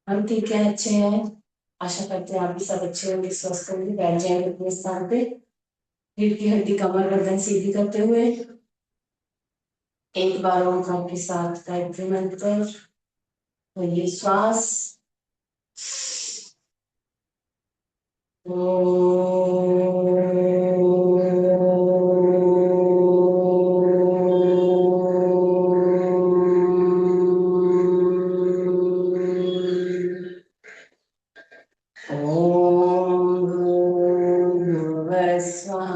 हम ठीक है, अच्छे हैं। आशा करते हैं आप भी सब अच्छे होंगे, स्वस्थ होंगे। बैठ जाएंगे अपने स्थान पे। रीढ़ की हड्डी, कमर, गर्दन सीधी करते हुए एक बार ओंकार के साथ गायत्री मंत्र और ये श्वास। ओम भूर्भुवः स्वः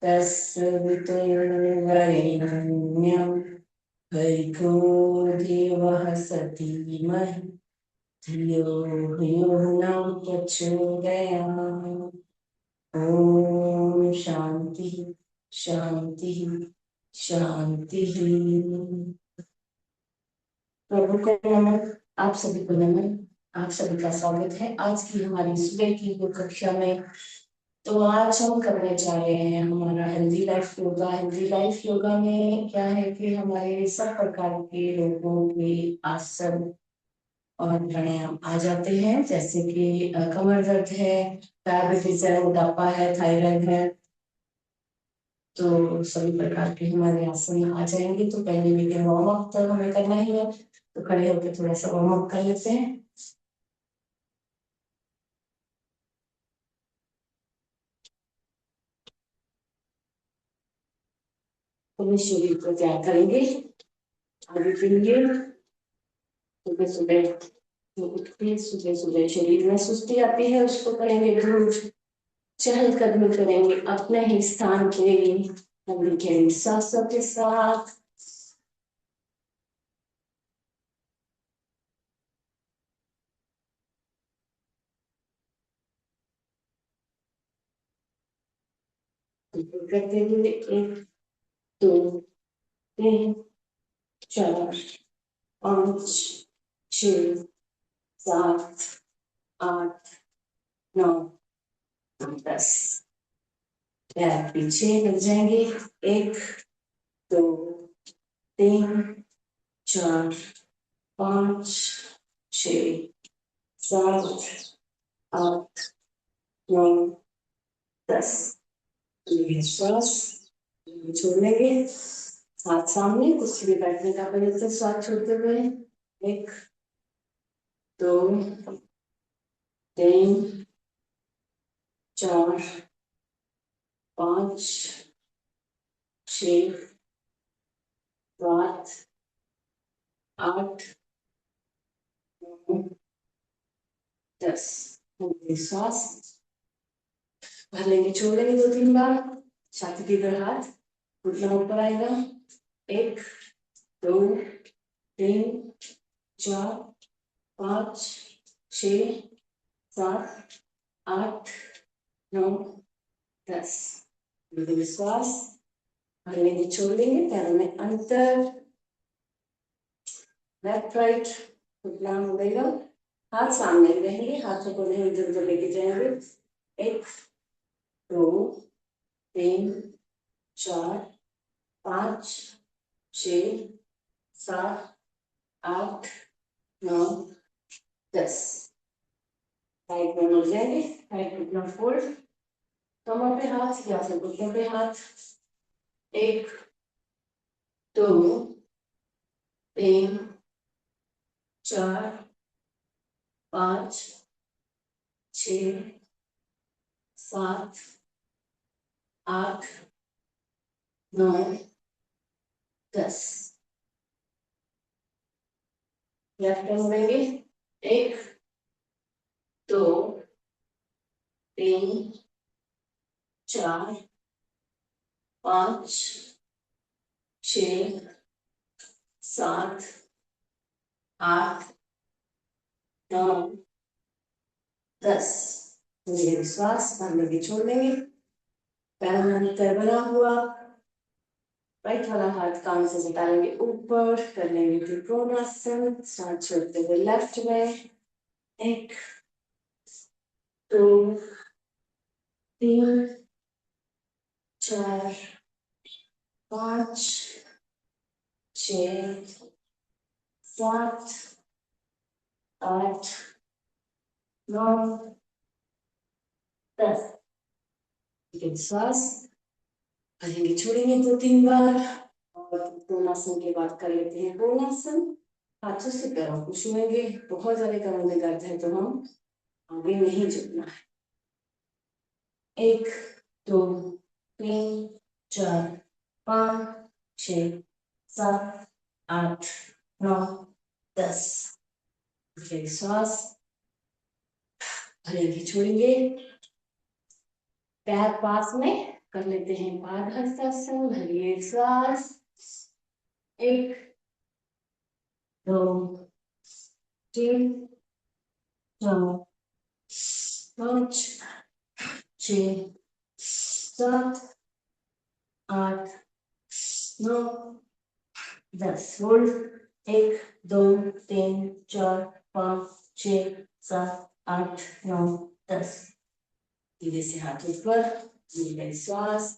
तत्सवितुर्वरेण्यं भर्गो देवः सधीमहि धियो यो न प्रचोदयात्। ओम शांति शांति शांति। प्रभु को नमन। आप सभी को नमन। आप सभी का स्वागत है आज की हमारी सुबह की योग कक्षा में। तो आज हम करने जा रहे हैं हमारा healthy life yoga. Healthy life yoga में क्या है कि हमारे सब प्रकार के रोगों के आसन और प्राणायाम आ जाते हैं, जैसे कि कमर दर्द है, डायबिटीज है, मोटापा है, थायराइड है। तो सभी प्रकार के हमारे आसन आ जाएंगे। तो पहले मीटिंग वार्म अप तो हमें करना ही है, तो खड़े होकर थोड़ा सा वार्म अप कर लेते हैं। तो शरीर को तैयार करेंगे, आगे बढ़ेंगे। सुबह सुबह जो उठते सुबह सुबह शरीर में सुस्ती आती है, उसको करेंगे दूर। चहलकदमी करेंगे अपने ही स्थान पे, लंबी गहरी सांसों के साथ। करते हुए 1 2 3 4 5 6 7 8 9 10। पैर पीछे लग जाएंगे। 1 2 3 4 5 6 7 8 9 10। श्वास छोड़ लेंगे। हाथ सामने, कुर्सी पे बैठने का प्रयत्न, श्वास छोड़ते हुए। 1 2 3 4 5 6 7 8 9 10। श्वास भर लेंगे, छोड़ लेंगे 2 3 बार। छाती की तरफ हाथ, घुटना ऊपर आएगा। 1 2 3 4 5 6 7 8 9 10। श्वास भर लेंगे, छोड़ लेंगे। पैरों में अंतर, लेफ्ट राइट, घुटना मुड़ेगा। हाथ सामने रहेंगे, हाथों को नहीं इधर उधर लेके जाएंगे। 1 2 3 4 5 6 7 8 9 10। साइड में मुड़ जाएंगे, साइड घुटना फोल्ड, कमर पे हाथ या फिर घुटने पे हाथ। 1 2 3 4 5 6 7 8 9 10। लेफ्ट हैंड मुड़ेंगे। 1 2 3 4 5 6 7 8 9 10। श्वास भर लेंगे, छोड़ लेंगे। पैर में अंतर बना हुआ, राइट वाला हाथ कान से निकालेंगे ऊपर, कर लेंगे त्रिकोणासन। सांस छोड़ते हुए लेफ्ट में। 1 2 3 4 5 6 7 8 9 10। श्वास भरेंगे, छोड़ेंगे 2-3 बार और पूर्णासन के बाद कर लेते हैं पूर्णासन। हाथों से पैरों को छुएंगे। बहुत ज्यादा कमर में दर्द है तो हम आगे नहीं झुकना है। 1 2 3 4 5 6 7 8 9 10। फिर श्वास भरेंगे, छोड़ेंगे, पैर पास में कर लेते हैं पादहस्तासन। भरिए श्वास। 1 2 3 4 5 6 7 8 9 10। होल्ड। 1 2 3 4 5 6 7 8 9 10। धीरे से हाथ ऊपर, धीरे श्वास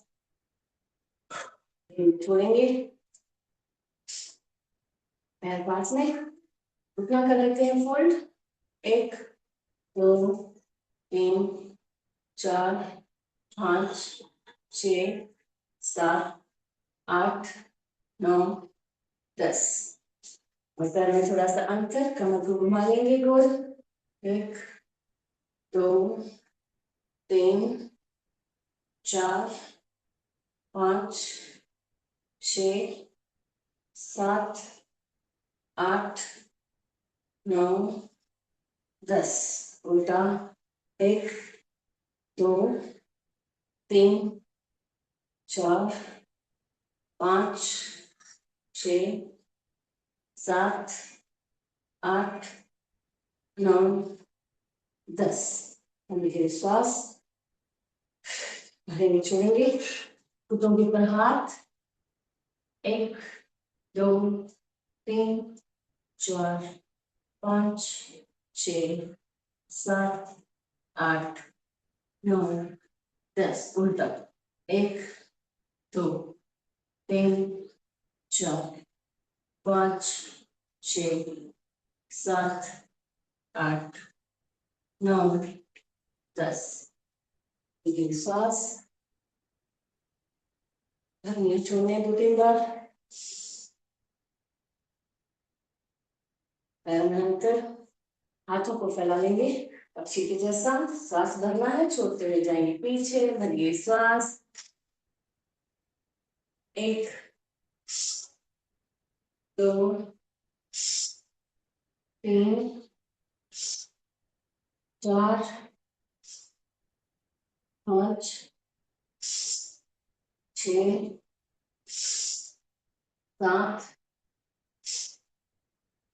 छोड़ेंगे, पैर पास में उतना कर लेते हैं फोल्ड। 1 2 3 4 5 6 7 8 9 10। और पैर में थोड़ा सा अंतर, कमर को घुमा लेंगे गोल। 1 2 3 4 5 6 7 8 9 10। उल्टा। 1 2 3 4 5 6 7 8 9 10। धीरे श्वास भरेंगे, छोड़ेंगे, घुटनों के ऊपर हाथ। 1 2 3 4 5 6 7 8 9 10। उल्टा। 1 2 3 4 5 6 7 8 9 10। श्वास भरने, छोड़ने 2-3 बार। पैर में अंतर, हाथों को फैला लेंगे पक्षी के जैसा। श्वास भरना है, छोड़ते हुए जाएंगे पीछे। भरिए श्वास। 1 2 3 4 5 6 7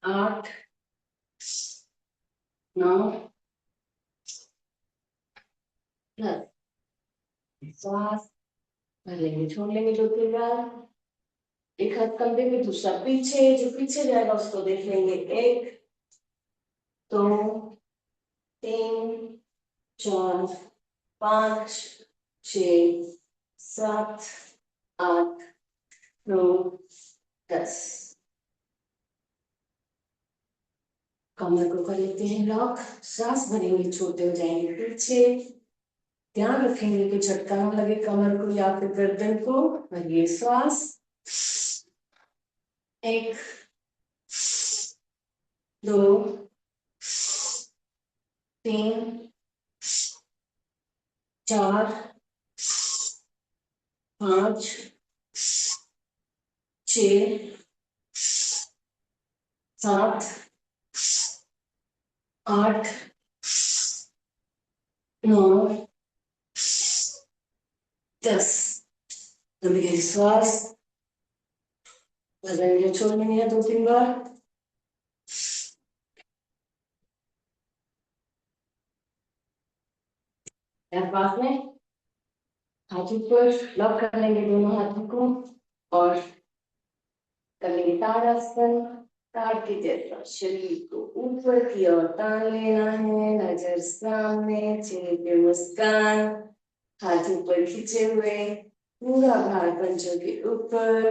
8 9 10। श्वास भर लेंगे, छोड़ लेंगे 2-3 बार। एक हाथ कंधे पे, दूसरा पीछे। जो पीछे जाएगा उसको देख लेंगे। 1 2 3 4 5 6 7 8 9 10। कमर को कर लेते हैं लॉक। सांस भरेंगे, छोड़ते हो जाएंगे पीछे। ध्यान रखेंगे कि झटका न लगे कमर को या फिर गर्दन को। भरिए श्वास। 1 2 3 4 5 6 7 8 9 10। श्वास भरेंगे, छोड़नी है 2-3 बार। पास में हाथ ऊपर, लॉक कर लेंगे दोनों हाथों को और कर लेंगे ताड़ासन। ताड़ की जैसा शरीर को ऊपर की ओर तान लेना है। नजर सामने, चेहरे पे मुस्कान, हाथ ऊपर खींचे हुए, पूरा भार पंजों के ऊपर।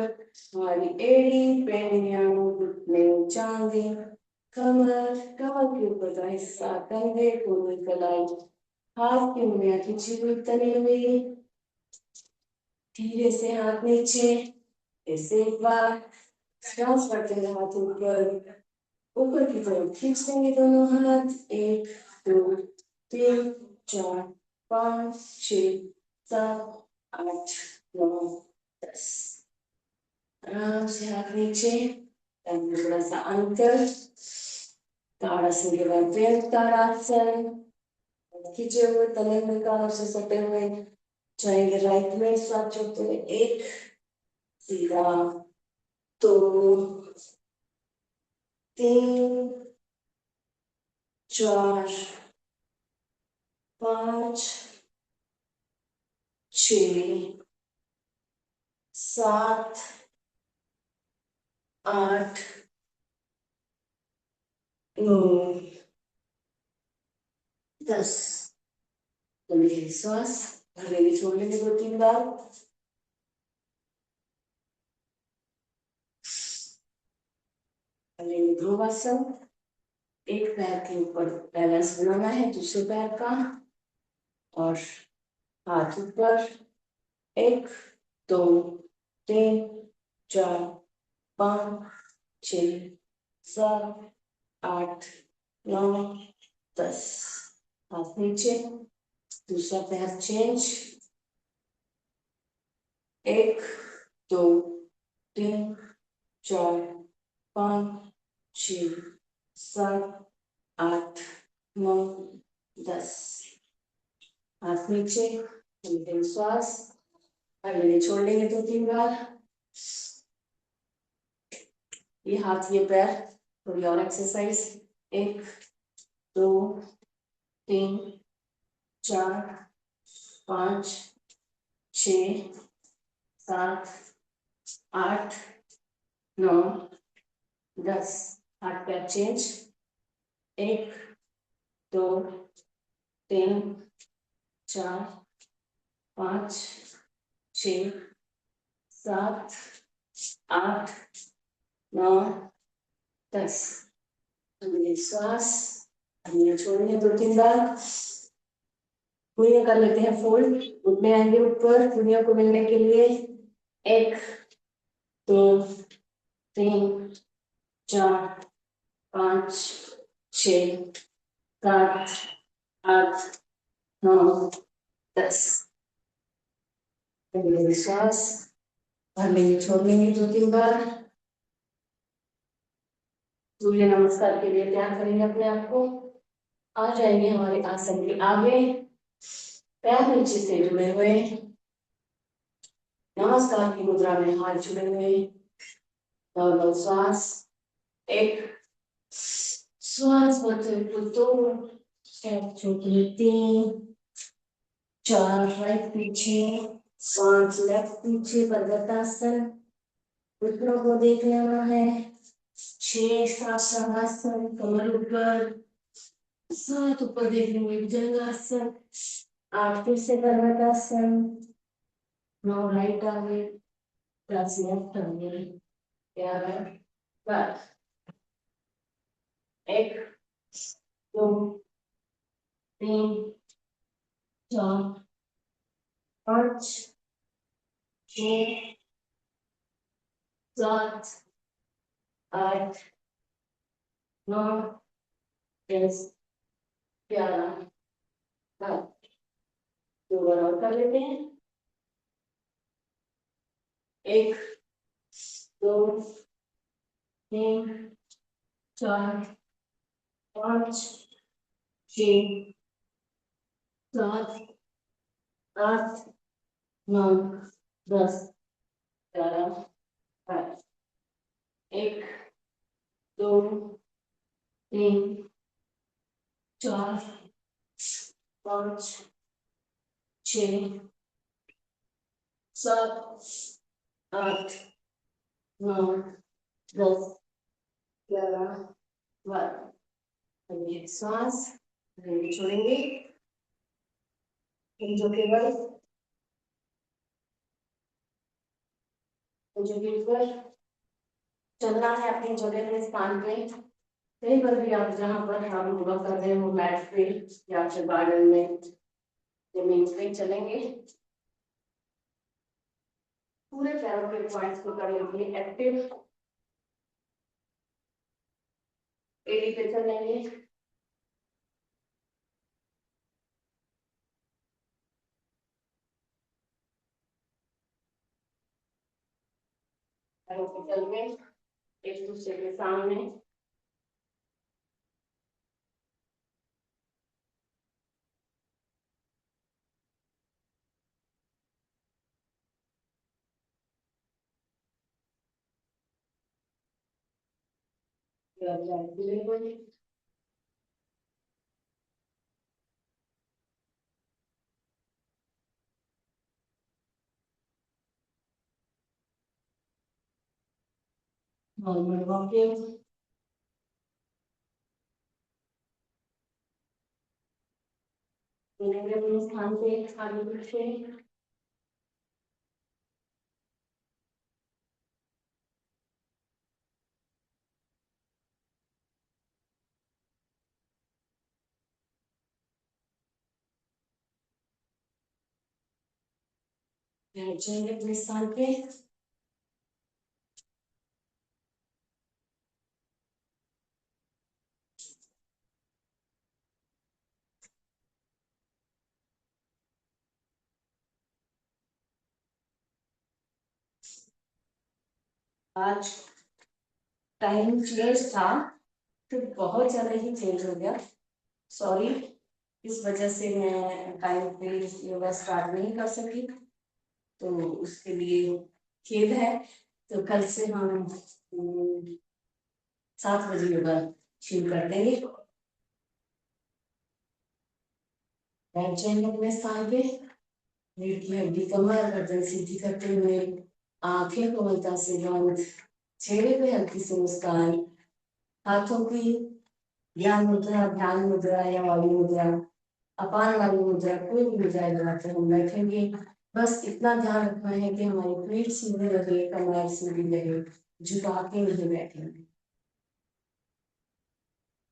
हमारी एड़ी, पेनियां, घुटने, जांघें कमर, कमर के ऊपर का हिस्सा, कंधे पूर्वी कलाई, हाथ की उंगलियां खींची हुई तनी हुई, धीरे से हाथ नीचे, ऐसे एक बार श्वास बढ़ते हुए हाथ ऊपर, ऊपर की तरफ खींच लेंगे दोनों हाथ, एक, दो, तीन, चार, पाँच, छः, सात, आठ, नौ, 10। आराम से हाथ नीचे, थोड़ा सा अंतर, ताड़ासन के बाद व्यंग ताड़ासन, खींचे हुए तले में कानों से सटे हुए जाएंगे राइट में, साथ चलते हुए एक, सीधा, दो, तीन, चार, पाँच, छ, सात, आठ, नौ, 10। तो मेरी श्वास भरे छोड़ लेंगे 2-3 बार। ध्रुवासन, एक पैर के ऊपर बैलेंस बनाना है, दूसरे पैर का, और हाथ ऊपर, एक, दो, तीन, चार, पाँच, छ, सात, आठ, नौ, 10। हाथ नीचे, दूसरा पैर चेंज, एक, दो, तीन, चार, पाँच, छ, सात, आठ, नौ, 10। हाथ नीचे, श्वास अगले छोड़ लेंगे 2-3 बार। ये हाथ ये पैर, थोड़ी और एक्सरसाइज, एक, दो, तीन, चार, पाँच, छ, सात, आठ, नौ, 10। हाथ पैर चेंज, एक, दो, तीन, चार, पाँच, छ, सात, आठ, नौ, 10। श्वास अगले छोड़िए 2-3 बार। पुड़िया कर लेते हैं फोल्ड, घुटने आएंगे ऊपर पुड़ियों को मिलने के लिए, एक, दो, तीन, चार, पाँच, छ, सात, आठ, नौ, 10। श्वास भर लेंगे, छोड़ लेंगे 2-3 बार। सूर्य नमस्कार के लिए तैयार करेंगे अपने आप को। आ जाएंगे हमारे आसन के आगे, पैर नीचे से जुड़े हुए, नमस्कार की मुद्रा में हाथ जुड़े हुए, नॉर्मल श्वास, एक, श्वास भरते हुए 2, छोटे 3, 4 राइट पीछे, 5 लेफ्ट पीछे, पर्वतासन, घुटनों को देख लेना है, 6 शवासन, कमर ऊपर, 7 ऊपर देख लेंगे भुजंगासन, 8 फिर से पर्वतासन, 9 राइट आगे, 10 लेफ्ट आगे, 11, 12, एक, दो, तीन, चार, पाँच, छ, सात, आठ, नौ, 10, 11, 12। 2 बार और कर लेते हैं, एक, दो, तीन, चार, पाँच, छ, सात, आठ, नौ, 10, 11, 12। एक, दो, तीन, चार, पाँच, छ, सात, आठ, नौ, 10, 11, 12। श्वास छोड़ेंगे, जो केवल जो ऊपर चलना है अपनी जगह पे, स्थान पे। कहीं पर भी आप जहाँ पर हम योगा कर रहे हो मैट पे या फिर गार्डन में जमीन पे चलेंगे, पूरे पैरों के पॉइंट्स को कर लेंगे एक्टिव। एड़ी पे चलेंगे, पैरों पे चल गए एक दूसरे के सामने। नॉर्मल वॉकिंग, अपने स्थान पे खाली पेट से। जाएंगे अपने स्थान पे। आज टाइम चेंज था तो बहुत ज्यादा ही चेंज हो गया, सॉरी। इस वजह से मैं टाइम पे योगा स्टार्ट नहीं कर सकी, तो उसके लिए खेद है। तो कल से हम 7 बजे योगा शुरू कर देंगे। बैठ जाएंगे अपने स्थान पे, रीढ़ की हड्डी कमर गर्दन सीधी करते हुए, आंखें कोमलता से बंद, चेहरे पे हल्की सी मुस्कान, हाथों की ज्ञान मुद्रा, ध्यान मुद्रा या वाली मुद्रा, अपान वाली मुद्रा, कोई भी मुद्राएं लगाते हम बैठेंगे। बस इतना ध्यान रखना है कि हमारी पीठ सीधी रहे, कमर सीधी रहे, झुका के नहीं बैठेंगे।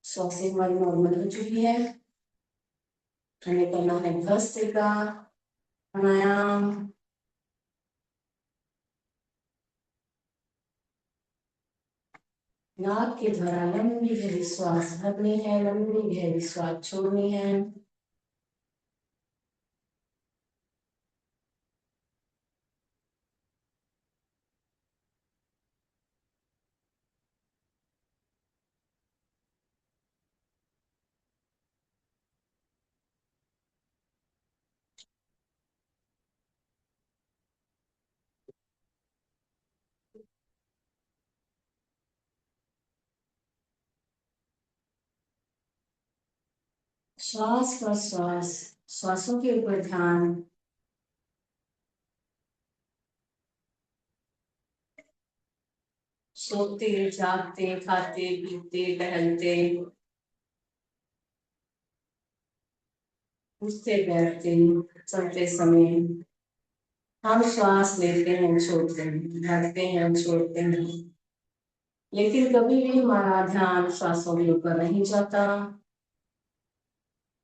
सांसें हमारी नॉर्मल हो चुकी है। हमें करना है भस्त्रिका प्राणायाम। नाक के द्वारा लंबी गहरी श्वास भरनी है, लंबी गहरी श्वास छोड़नी है। श्वास प्रश्वास, श्वासों के ऊपर ध्यान। सोते जागते खाते पीते टहलते, उठते बैठते, चलते समय हम श्वास लेते हैं छोड़ते हैं, बढ़ते हैं छोड़ते हैं, लेकिन कभी भी हमारा ध्यान श्वासों के ऊपर नहीं जाता।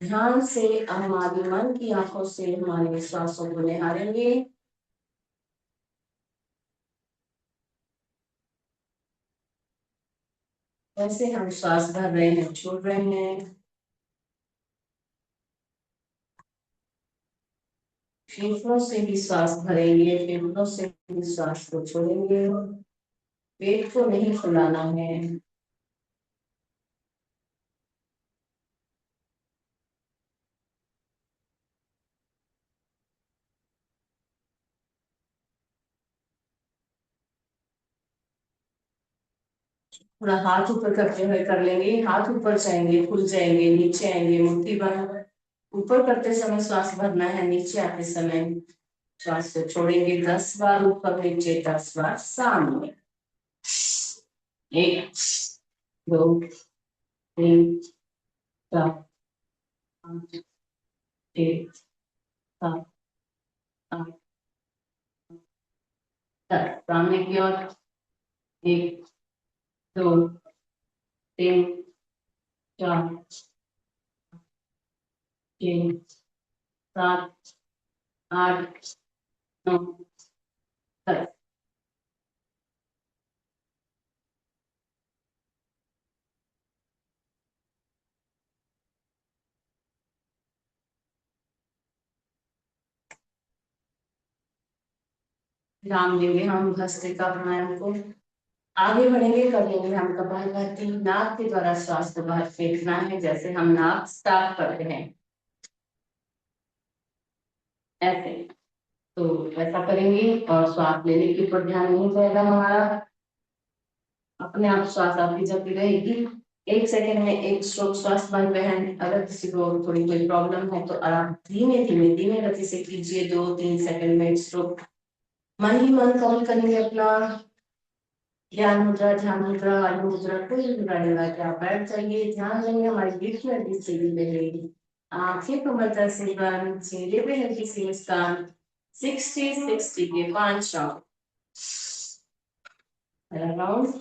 ध्यान से हमारे मन की आंखों से हमारे श्वासों को निहारेंगे। ऐसे हम श्वास भर रहे हैं छोड़ रहे हैं। फेफड़ों से भी श्वास भरेंगे, फेफड़ों से भी श्वास को छोड़ेंगे। पेट को नहीं फुलाना है। थोड़ा हाथ ऊपर करते हुए कर लेंगे, हाथ ऊपर जाएंगे, खुल जाएंगे, नीचे आएंगे, मुट्ठी बंद। ऊपर करते समय श्वास भरना है, नीचे आते समय श्वास को छोड़ेंगे। 10 बार ऊपर नीचे, 10 बार सामने। 1 2 3 4 5 6 7 8 10 सामने की ओर। 1 2 3 4 6 7 8 9 10। विराम देंगे हम भस्त्रिका प्राणायाम को। आगे बढ़ेंगे, कर लेंगे हम कपालभाति। नाक के द्वारा श्वास को बाहर फेंकना है, जैसे हम नाक स्टार्ट करते हैं ऐसे। तो ऐसा करेंगे और श्वास लेने के ऊपर ध्यान नहीं जाएगा हमारा, अपने आप श्वास आपकी चलती रहेगी। 1 सेकंड में 1 स्ट्रोक श्वास बांध बहन। अगर किसी को थोड़ी कोई प्रॉब्लम है तो आप धीमे धीमे धीमे गति से कीजिए, 2-3 सेकंड में 1 स्ट्रोक। मन ही मन काउंट करेंगे अपना। ज्ञान मुद्रा, ध्यान मुद्रा, वायु मुद्रा, कोई मुद्रा लगा के आप बैठ जाइए। ध्यान देंगे हमारी बीच में बीच से रहेगी। आंखें कमर से बंद, चेहरे पे हल्की सी मुस्कान। 60-60 के 5 राउंड। पहला राउंड,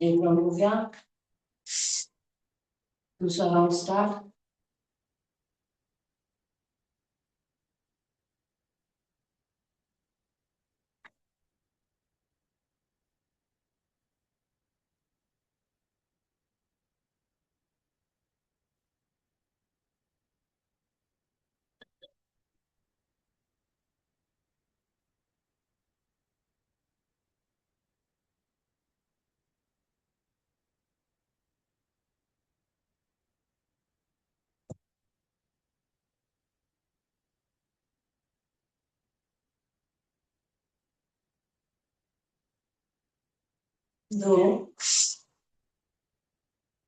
एक राउंड हो गया। दूसरा राउंड स्टार्ट। दो,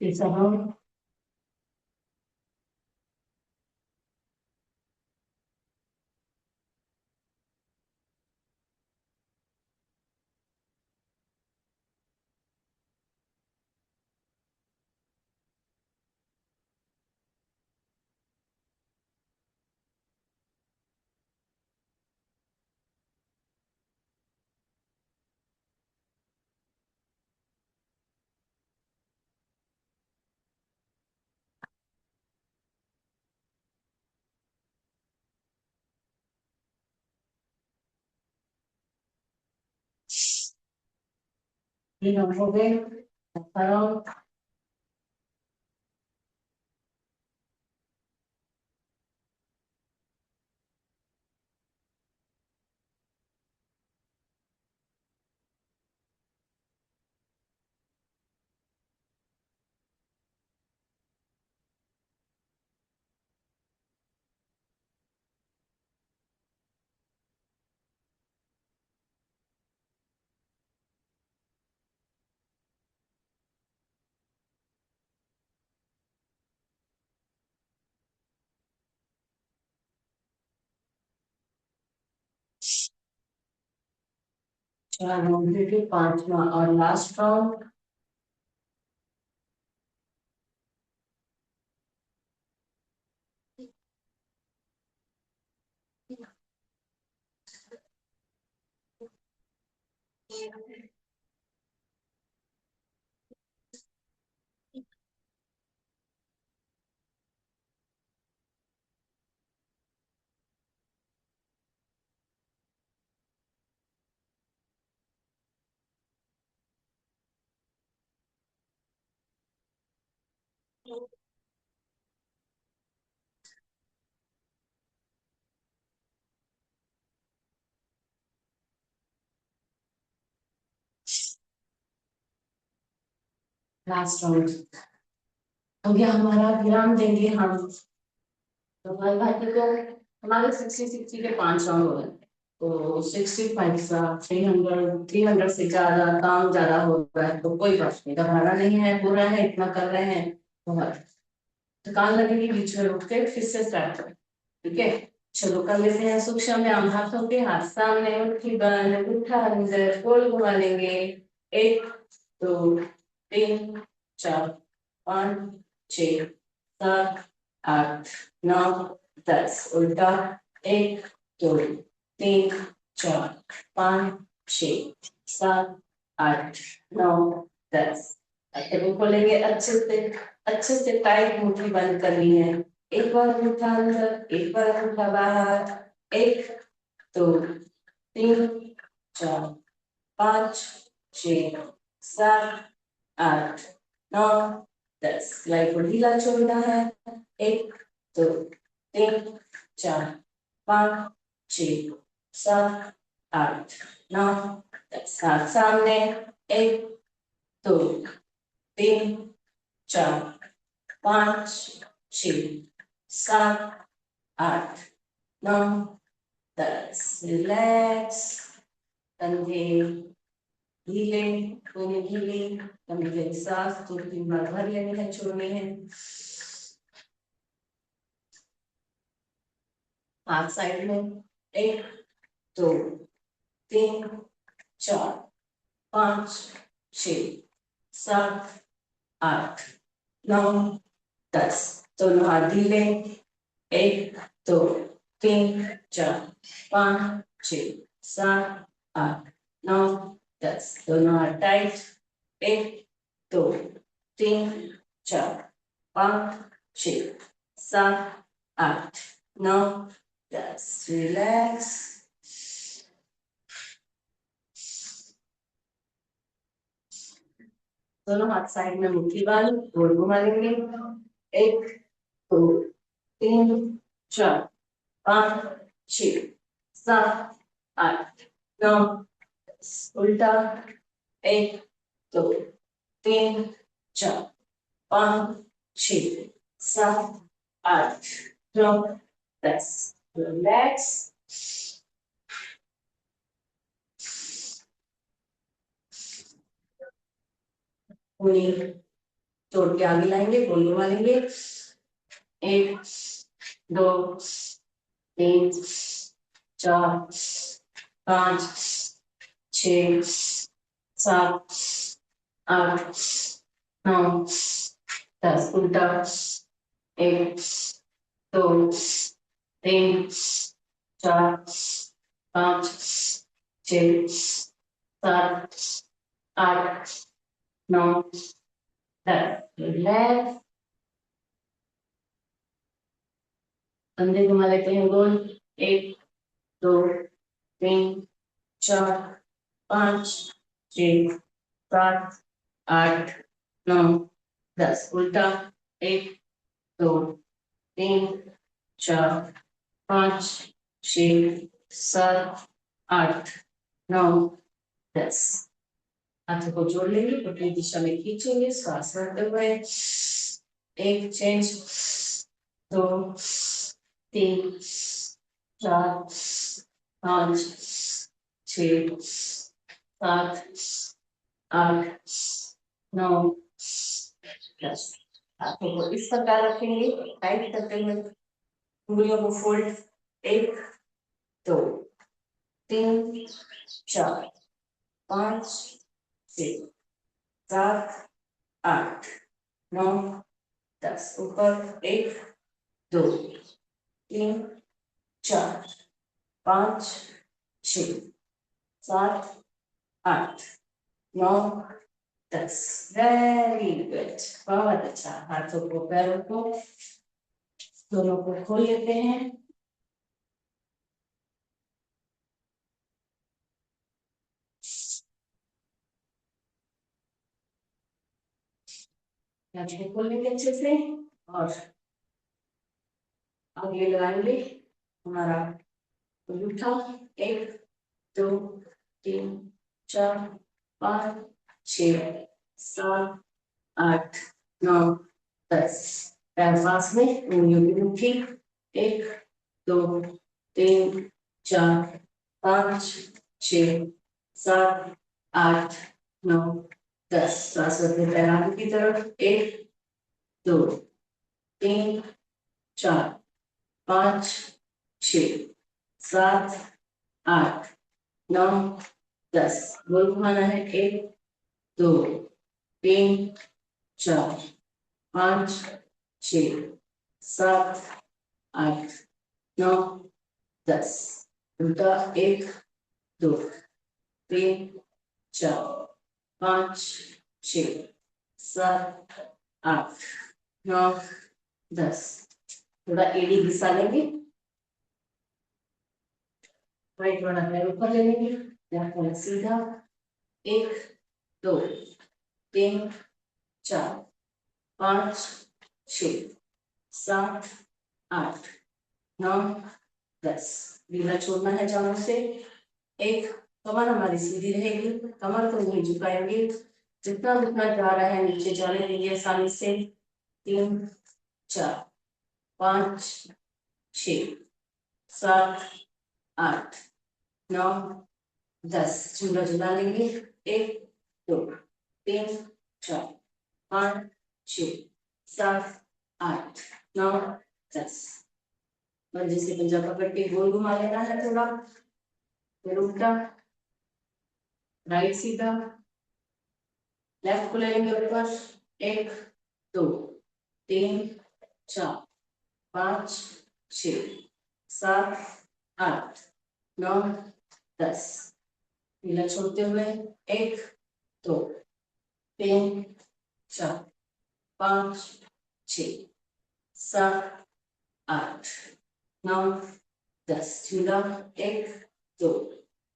तीसरा राउंड। तीन राउंड हो गए। चौथा राउंड। चार राउंड हो गए। पांचवा और लास्ट राउंड। लास्ट राउंड हो गया हमारा। विराम देंगे हम। तो हमारे भाई को हमारे 60-60 के 5 राउंड हो गए। तो 65 सा 300 से ज्यादा काम ज्यादा हो रहा है तो कोई बात नहीं, घबराना नहीं है, पूरा है, इतना कर रहे हैं बहुत थकान लगेगी, बीच में रुक के फिर से स्टार्ट करें। ठीक है, चलो कर लेते हैं सूक्ष्म व्यायाम। हाथों के हाथ सामने, मुट्ठी बंद, उठा नजर, गोल घुमा लेंगे। 1 2 3 4 5 6 7 8 9 10, उल्टा। 1 2 3 4 5 6 7 8 9 10। अब खोलेंगे अच्छे से टाइट मुट्ठी बंद करनी है। एक बार अंगूठा अंदर, एक बार अंगूठा बाहर। 1 2 3 4 5 6 7 8 9 10। सिलाई को ढीला छोड़ना है। 1 2 3 4 5 6 7 8 9 10। हाथ सामने। 1 2 3 4 5 6 7 8 9 10। रिलैक्स, कंधे ढीले, कोने ढीले, कंधे साफ, 2-3 बार भर लेने हैं, छोड़ने हैं। हाथ साइड में। 1 2 3 4 5 6 7 8 9 10। दोनों हाथ ढीले। 1 2 3 4 5 6 7 8 9 10। दोनों हाथ टाइट। 1 2 3 4 5 6 7 8 9 10। रिलैक्स। दोनों हाथ साइड में मुट्ठी बांध गोल घुमा लेंगे। 1 2 3 4 5 6 7 8 9 10। उल्टा। 1 2 3 4 5 6 7 8 9 10। रिलैक्स। उंगली जोड़ के आगे लाएंगे, गोल घुमा लेंगे। 1 2 3 4 5 6 7 8 9 10। उल्टा। 1 2 3 4 5 6 7 8 9 10। रिलैक्स। कंधे घुमा लेते हैं गोल। 1 2 3 4 5 6 7 8 9 10। उल्टा। 1 2 3 4 5 6 7 8 9 10। हाथों को जोड़ लेंगे, अपनी दिशा में खींचेंगे, श्वास भरते हुए। 1 चेंज, 2 3 4 5 6 7 8 9 10। हाथों को इस प्रकार रखेंगे, टाइट करते हुए, उंगलियों को फोल्ड। 1 2 3 4 5 6 7 8 9 10। ऊपर। 1 2 3 4 5 6 7 8 9 10। वेरी गुड, बहुत अच्छा। हाथों को, पैरों को, दोनों को खोल लेते हैं। हाथों खोल लेंगे अच्छे से और आगे लगाएंगे हमारा अंगूठा। 1 2 3 4 5 6 7 8 9 10। पैर पास में, उंगलियों की मुट्ठी। 1 2 3 4 5 6 7 8 9 10 श्वास अपने पैर आगे की तरफ 1 2 3 4 5 6 7 8 9 10 गोल घुमाना है 1 2 3 4 5 6 7 8 9 10 उल्टा 1 2 3 4 5 6 7 8 9 10 थोड़ा एड़ी घिसा लेंगे राइट वाला पैर ऊपर ले लेंगे लेफ्ट वाला सीधा 1 2 3 4 5 6 7 8 9 10 ढीला छोड़ना है जांघों से 1 कमर हमारी सीधी रहेगी कमर को नहीं झुकाएंगे जितना उतना जा रहा है नीचे जाने देंगे आसानी से 3 4 5 6 7 8 9 10 झूला झुला लेंगे 1 2 3 4 5 6 7 8 9 10 मंजे से पंजा पकड़ के गोल घुमा लेना है थोड़ा फिर उल्टा राइट सीधा लेफ्ट को ले लेंगे ऊपर 1 2 3 4 5 6 7 8 9 10 ढीला छोड़ते हुए 1 2 3 4 5 6 7 8 9 10 ढीला 1 2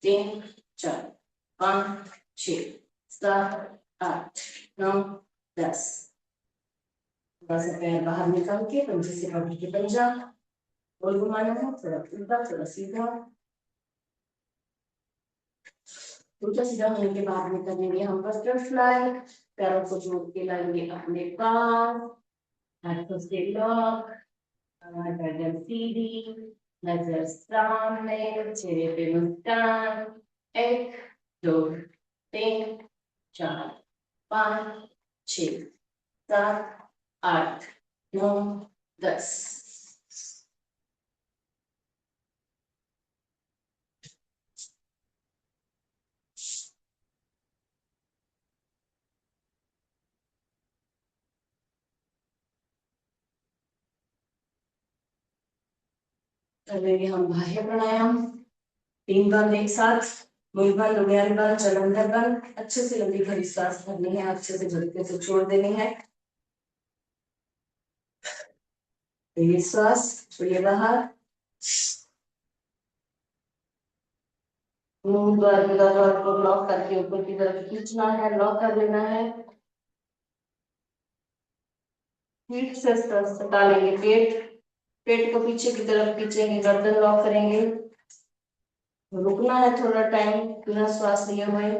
3 4 5 6 7 8 9 10 थोड़ा सा पैर बाहर निकाल के पंजे से पकड़ के पंजा गोल घुमाना है थोड़ा उल्टा थोड़ा सीधा उल्टा सीधा होने के बाद में करेंगे हम बटरफ्लाई पैरों को जोड़ के लाएंगे अपने पास हाथों से लॉक गर्दन सीधी नजर सामने चेहरे पे मुस्कान 1 2 3 4 5 6 7 8 9 10 करेंगे हम बाह्य प्राणायाम 3 बार एक साथ मूलबंद उद्यान बंद जलंधर बंद अच्छे से लंबी भरी सांस भरनी है अच्छे से झटके से छोड़ देनी है ये श्वास छोड़िए बाहर मुंह द्वार को लॉक करके ऊपर की तरफ खींचना है लॉक कर लेना है पीठ से सटा लेंगे पेट पेट को पीछे की तरफ खींचेंगे गर्दन लॉक करेंगे रुकना है थोड़ा टाइम बिना श्वास लिए हुए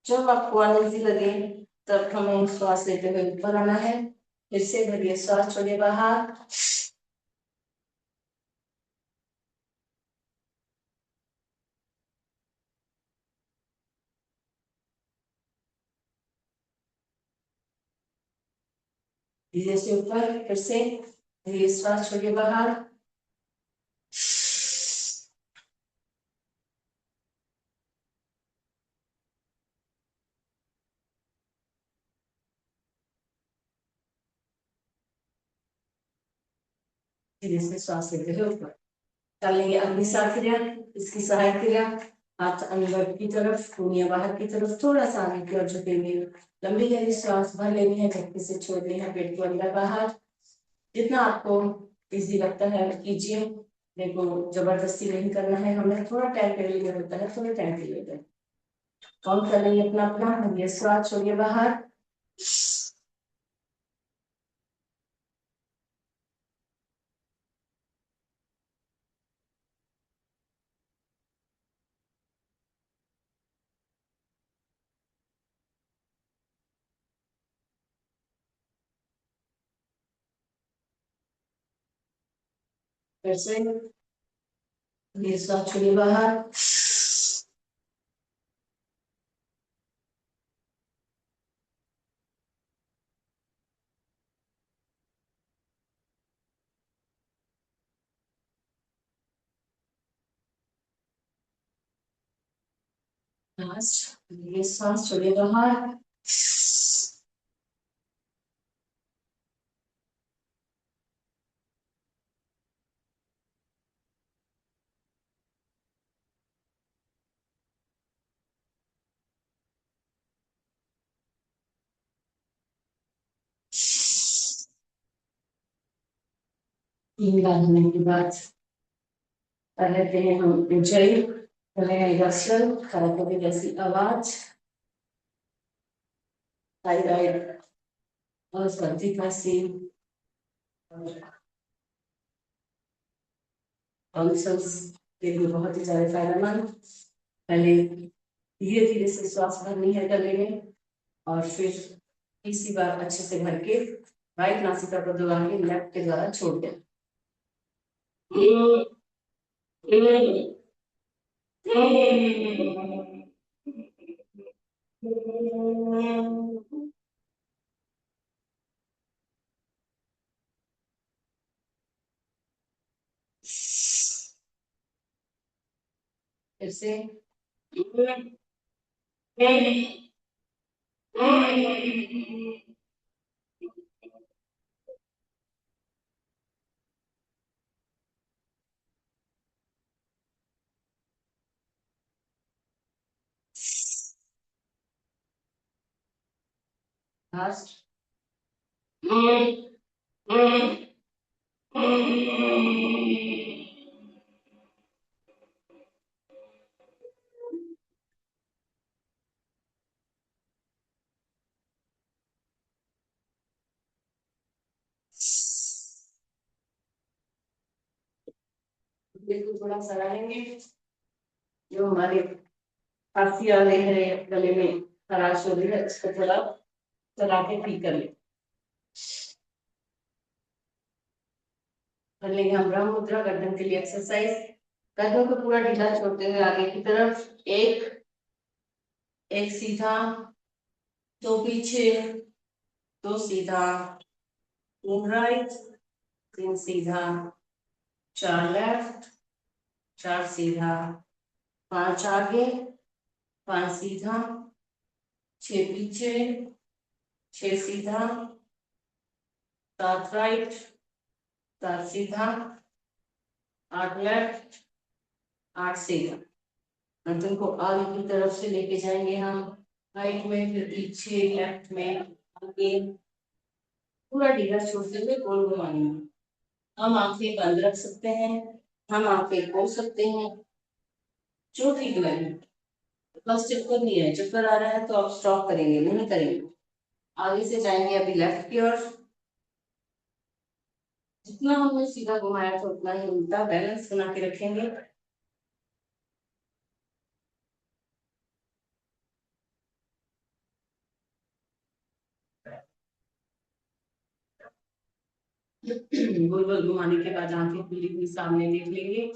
जब आपको अनईजी लगे तब हमें श्वास लेते हुए ऊपर आना है फिर से भरिए श्वास छोड़िए बाहर धीरे से ऊपर फिर से धीरे श्वास छोड़िए बाहर धीरे से श्वास लेते हुए ऊपर कर लेंगे अगली सा क्रिया इसकी सहायक क्रिया हाथ अंदर की तरफ पूनिया बाहर की तरफ थोड़ा सा आगे की ओर झुकेंगे लंबी गहरी श्वास भर लेनी है झटके से छोड़नी है पेट को अंदर बाहर जितना आपको इजी लगता है कीजिए देखो जबरदस्ती नहीं करना है हमें थोड़ा टाइम के लिए होता है थोड़े टाइम के लिए काउंट कर लेंगे अपना अपना ये श्वास छोड़िए बाहर फिर से ये सांस छोड़िए बाहर। ये सांस छोड़िए बाहर। तीन बार होने के बाद कर लेते हैं हम ऊंचाई, खड़ा करके जैसी आवाज, थायराइड और सर्दी खांसी टॉन्सिल्स के लिए बहुत ही ज्यादा फायदेमंद। पहले धीरे धीरे से श्वास भरनी है गले में, और फिर तीसरी बार अच्छे से भर के राइट नासिका को दबा के लेफ्ट के द्वारा छोड़ दें। फिर से लास्ट। बिल्कुल थोड़ा सा रहेंगे, जो हमारे खांसी आ रही है, गले में खराश हो रही है, उसको थोड़ा चला के ठीक कर ले। कर लेंगे हम ब्रह्म मुद्रा, गर्दन के लिए एक्सरसाइज। गर्दन को पूरा ढीला छोड़ते हुए आगे की तरफ, एक एक सीधा, दो पीछे, दो सीधा, तीन राइट, तीन सीधा, चार लेफ्ट, चार सीधा, पांच आगे, पांच सीधा, छह पीछे, छह सीधा, सात राइट, सात सीधा, आठ लेफ्ट, आठ सीधा। गर्दन को आगे की तरफ से लेके जाएंगे हम, राइट में, फिर पीछे, लेफ्ट में, आगे, पूरा ढीला छोड़ते हुए गोल घुमाएंगे। हम आंखें बंद रख सकते हैं, हम आंखें खोल सकते हैं, जो ठीक लगे। बस चक्कर नहीं है, चक्कर आ रहा है तो आप स्टॉप करेंगे, नहीं करेंगे। आगे से जाएंगे अभी लेफ्ट की ओर। जितना हमने सीधा घुमाया था उतना ही उल्टा बैलेंस बना के रखेंगे। गोल गोल घुमाने के बाद आंखें खुली हुई सामने देख लेंगे।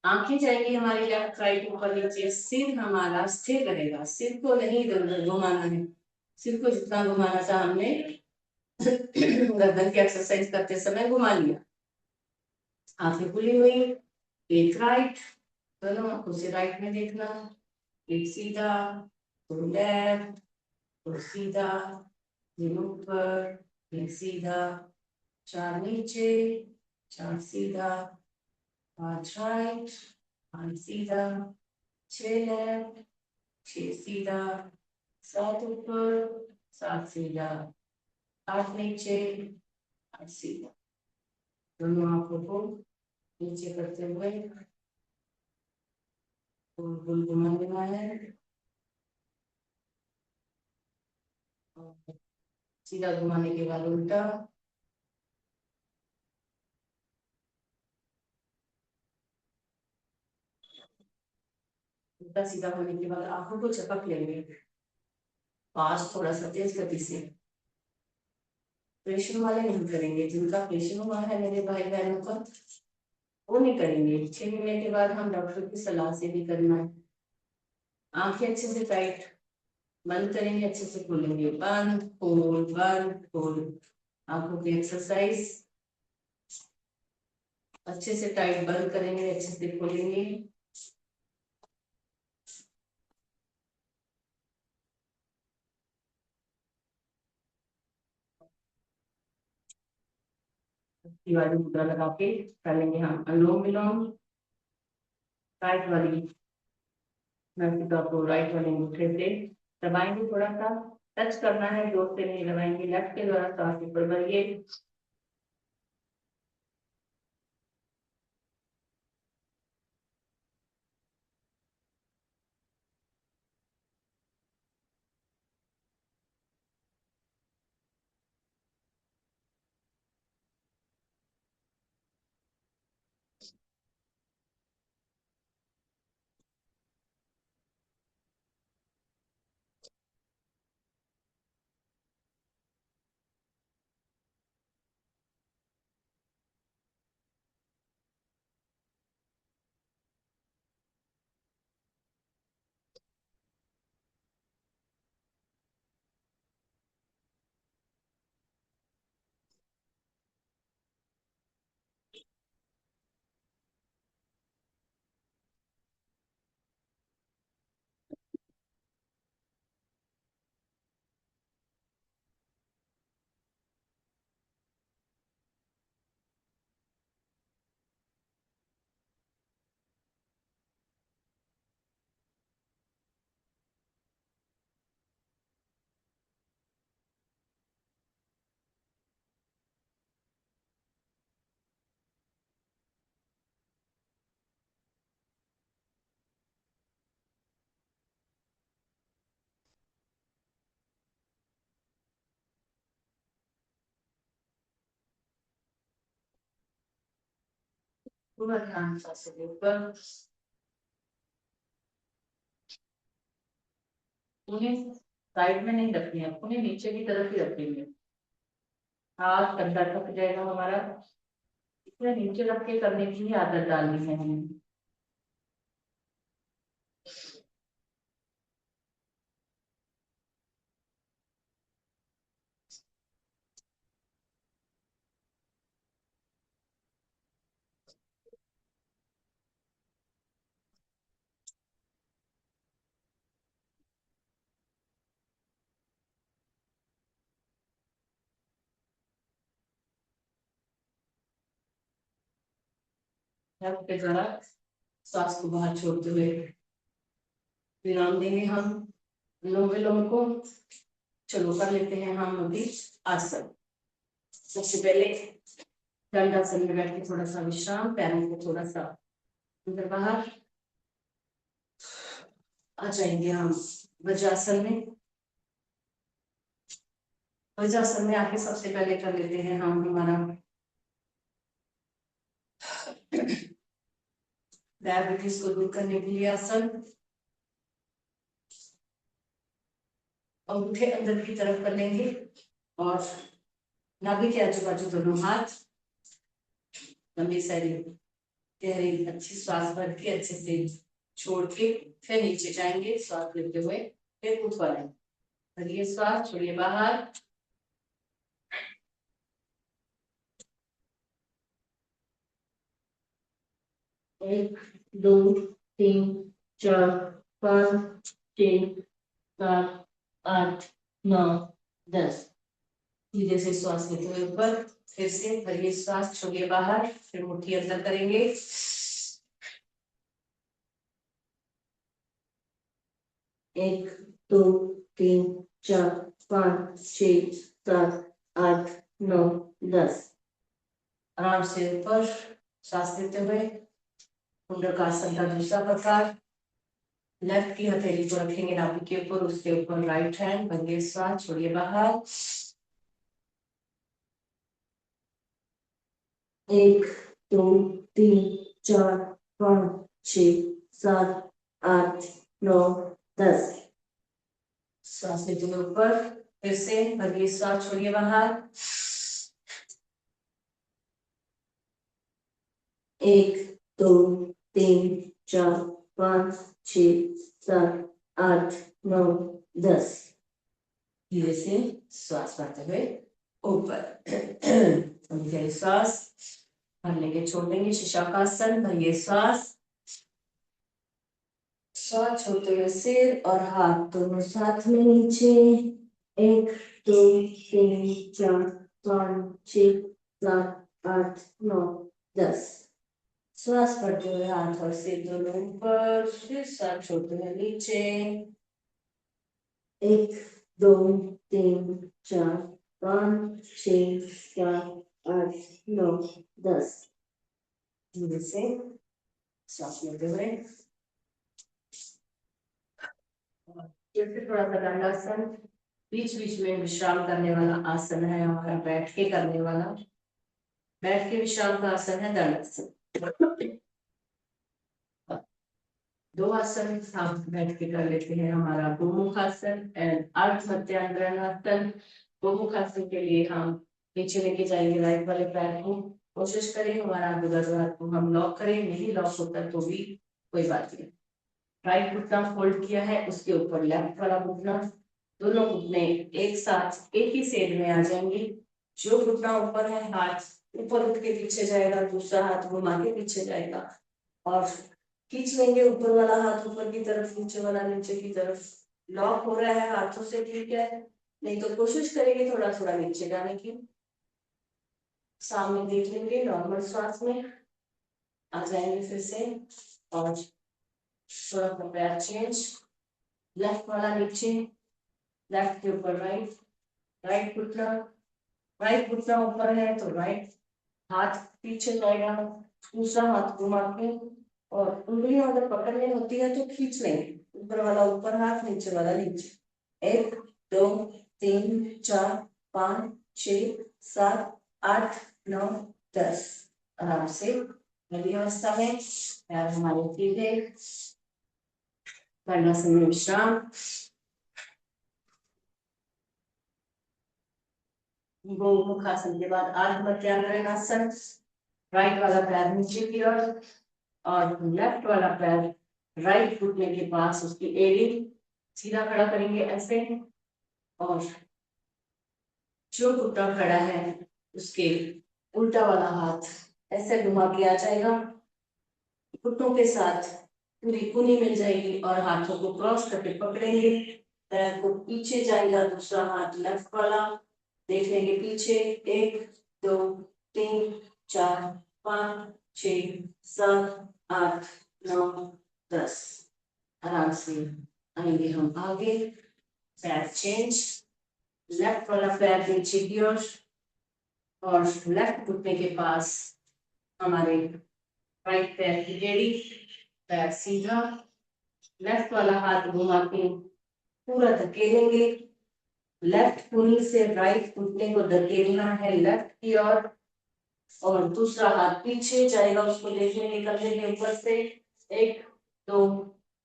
आंखें जाएंगी हमारी लेफ्ट राइट ऊपर नीचे, सिर हमारा स्थिर रहेगा, सिर को नहीं घुमाना है। सिर को जितना घुमाना था हमने गर्दन की एक्सरसाइज करते समय घुमा लिया। आंखें खुली हुई, एक राइट, दोनों आंखों से राइट में देखना, एक सीधा, दो लेफ्ट, दो सीधा, तीन ऊपर, एक सीधा, चार नीचे, चार सीधा, पांच राइट, पांच सीधा, छह लेफ्ट, छह सीधा, सात ऊपर, सात सीधा, आठ नीचे, आठ सीधा। दोनों आंखों को नीचे करते हुए गोल गोल घुमा देना है। और सीधा घुमाने के बाद उल्टा। उल्टा सीधा होने के बाद आंखों को झपक लेंगे, पास थोड़ा सा तेज गति से। प्रेशर वाले नहीं करेंगे, जिनका प्रेशर हुआ है मेरे भाई बहनों का, वो नहीं करेंगे, 6 महीने के बाद हम डॉक्टर की सलाह से भी करना है। आंखें अच्छे से टाइट बंद करेंगे, अच्छे से खोलेंगे, बंद खोल बंद खोल। आंखों की एक्सरसाइज, अच्छे से टाइट बंद करेंगे, अच्छे से खोलेंगे। वाली मुद्रा लगा के करेंगे हम अनुलोम विलोम। राइट वाली नासिका को राइट वाले अंगूठे से दबाएंगे, थोड़ा सा टच करना है, जोर से नहीं दबाएंगे। लेफ्ट के द्वारा सांस ऊपर भरिए, पूरा ध्यान सांस के ऊपर। उन्हें साइड में नहीं रखनी है, उन्हें नीचे की तरफ ही रखेंगे। हाथ कंधा थक जाएगा हमारा, इसमें नीचे रख के करने की ही आदत डालनी है हमें। लेफ्ट के द्वारा सांस को बाहर छोड़ते हुए विराम देंगे हम अनुलोम विलोम को। चलो कर लेते हैं हम अभी आसन। सबसे पहले दंडासन में बैठ के थोड़ा सा विश्राम, पैरों को थोड़ा सा अंदर बाहर आ जाएंगे हम वज्रासन में। वज्रासन में आके सबसे पहले कर लेते हैं हम हमारा डायबिटीज को दूर करने के लिए आसन। अंगूठे अंदर की तरफ कर लेंगे और नाभि के आजू बाजू दोनों हाथ लंबी सारी गहरी अच्छी श्वास भर के अच्छे से छोड़ के फिर नीचे जाएंगे, श्वास लेते हुए फिर ऊपर आएंगे। भरिए श्वास, छोड़िए बाहर। एक, दो, तीन, चार, पाँच, छः, सात, आठ, नौ, 10। धीरे से श्वास लेते हुए ऊपर, फिर से भरिए श्वास, छोड़िए बाहर, फिर मुट्ठी अंदर करेंगे। एक, दो, तीन, चार, पाँच, छः, सात, आठ, नौ, 10। आराम से ऊपर सांस लेते हुए मुंडकासन का दूसरा प्रकार। लेफ्ट की हथेली को रखेंगे नाभि के ऊपर, उसके ऊपर राइट हैंड, भरिए श्वास, छोड़िए बाहर। एक, दो, तीन, चार, पाँच, छः, सात, आठ, नौ, 10। सांस लेते हुए ऊपर, फिर से भरिए श्वास, छोड़िए बाहर। 1 2 3 4 5 6 7 8 9 10। धीरे से श्वास भरते हुए ऊपर धीरे श्वास भरने के छोड़ देंगे। शीर्षासन, भरिए श्वास, श्वास छोड़ते हुए सिर और हाथ दोनों साथ में नीचे। 1 2 3 4 5 6 7 8 9 10। श्वास भरते हुए हाथ और सिर दोनों ऊपर, फिर श्वास छोड़ते हुए नीचे। 1 2 3 4 5 6 7 8 9 10। धीरे से श्वास लेते हुए फिर से थोड़ा सा दंडासन, बीच बीच में विश्राम करने वाला आसन है हमारा, बैठ के करने वाला। बैठ के विश्राम का आसन है दंडासन। दो आसन हम बैठ के कर लेते हैं। हमारा गोमुखासन एंड अर्ध मध्यांतरासन। गोमुखासन के लिए हम नीचे लेके जाएंगे राइट वाले पैर को। कोशिश करें हमारा बुधवार को हम लॉक करें, नहीं लॉक होता तो भी कोई बात नहीं। राइट घुटना फोल्ड किया है, उसके ऊपर लेफ्ट वाला घुटना, दोनों घुटने एक साथ एक ही सेड में आ जाएंगे। जो घुटना ऊपर है हाथ ऊपर उठ के पीछे जाएगा, दूसरा हाथ घुमा के पीछे जाएगा और खींच लेंगे ऊपर वाला हाथ ऊपर की तरफ, नीचे वाला नीचे की तरफ। लॉक हो रहा है हाथों से ठीक है, नहीं तो कोशिश करेंगे थोड़ा थोड़ा नीचे जाने की। सामने देख लेंगे, नॉर्मल श्वास में आ जाएंगे फिर से और थोड़ा सा पैर चेंज, लेफ्ट वाला नीचे, लेफ्ट के ऊपर राइट, राइट घुटना, राइट घुटना ऊपर है तो राइट हाथ पीछे जाएगा, दूसरा हाथ घुमा के और उंगलियां अगर पकड़नी होती है तो खींच लेंगे, ऊपर वाला ऊपर हाथ, नीचे वाला नीचे। 1 2 3 4 5 6 7 8 9 10। आराम से नदी अवस्था में पैर हमारे सीधे, करना समय विश्राम। गोमुखासन के बाद अर्ध मध्यांतरासन, राइट वाला पैर नीचे की ओर और लेफ्ट वाला पैर राइट घुटने के पास, उसकी एड़ी सीधा खड़ा करेंगे ऐसे और जो घुटना खड़ा है उसके उल्टा वाला हाथ ऐसे घुमा के आ जाएगा, घुटनों के साथ पूरी कुनी मिल जाएगी और हाथों को क्रॉस करके पकड़ेंगे। पैर को पीछे जाएगा, दूसरा हाथ लेफ्ट वाला देख लेंगे पीछे। 1 2 3 4 5 6 7 8 9 10। आराम से आएंगे हम आगे, पैर चेंज, लेफ्ट वाला पैर नीचे की ओर और लेफ्ट घुटने के पास हमारे राइट पैर की एड़ी, पैर सीधा, लेफ्ट वाला हाथ घुमा के पूरा धकेलेंगे, लेफ्ट कुनी से राइट घुटने को धकेलना है लेफ्ट की ओर और दूसरा हाथ पीछे जाएगा, उसको देखने निकलने के ऊपर से। 1 2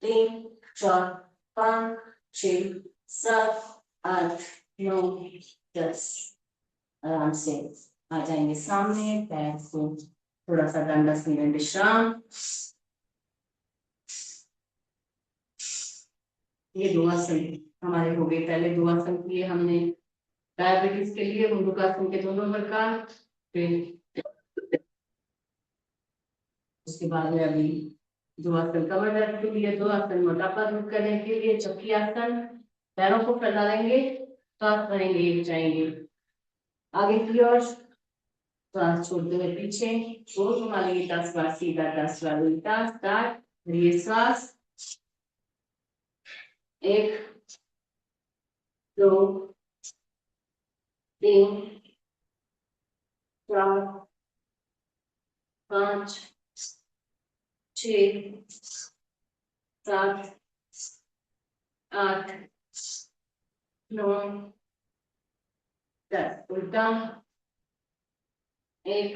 3 4 5 6 7 8 9 10। आराम से आ जाएंगे सामने, पैर को थोड़ा सा दंडासन में विश्राम। ये दो आसन हमारे हो गए, पहले दो आसन किए हमने डायबिटीज के लिए, मुंडकासन के दोनों प्रकार। फिर उसके बाद में अभी दो आसन कमर दर्द के लिए, दो आसन मोटापा दूर करने के लिए, चक्की आसन, पैरों को फैलाएंगे, सांस भरेंगे, जाएंगे आगे की ओर, सांस छोड़ते हुए पीछे, गोल घुमा लेंगे 10 बार सीधा, 10 बार उल्टा। स्टार्ट, भरिए श्वास। 1 2 3 4 5 6 7 8 9 10। उल्टा। 1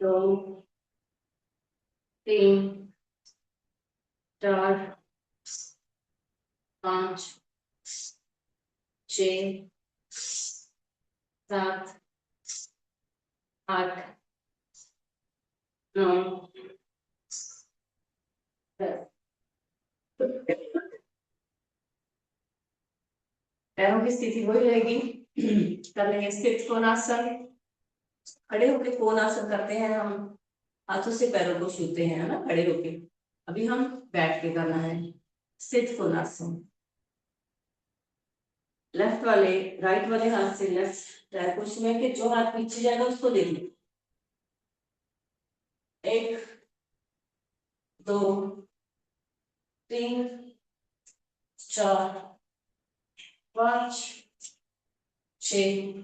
2 3 4 5 6 7 8 9 पैरों की स्थिति वही रहेगी। कर लेंगे स्थित कोणासन। खड़े होके कोणासन करते हैं हम, हाथों से पैरों को छूते हैं, है ना, खड़े होके। अभी हम बैठ के करना है स्थित कोणासन। लेफ्ट वाले, राइट वाले हाथ से लेफ्ट पैर को छुए के जो हाथ पीछे जाएगा उसको देख लो। 1 2 3 4 5 6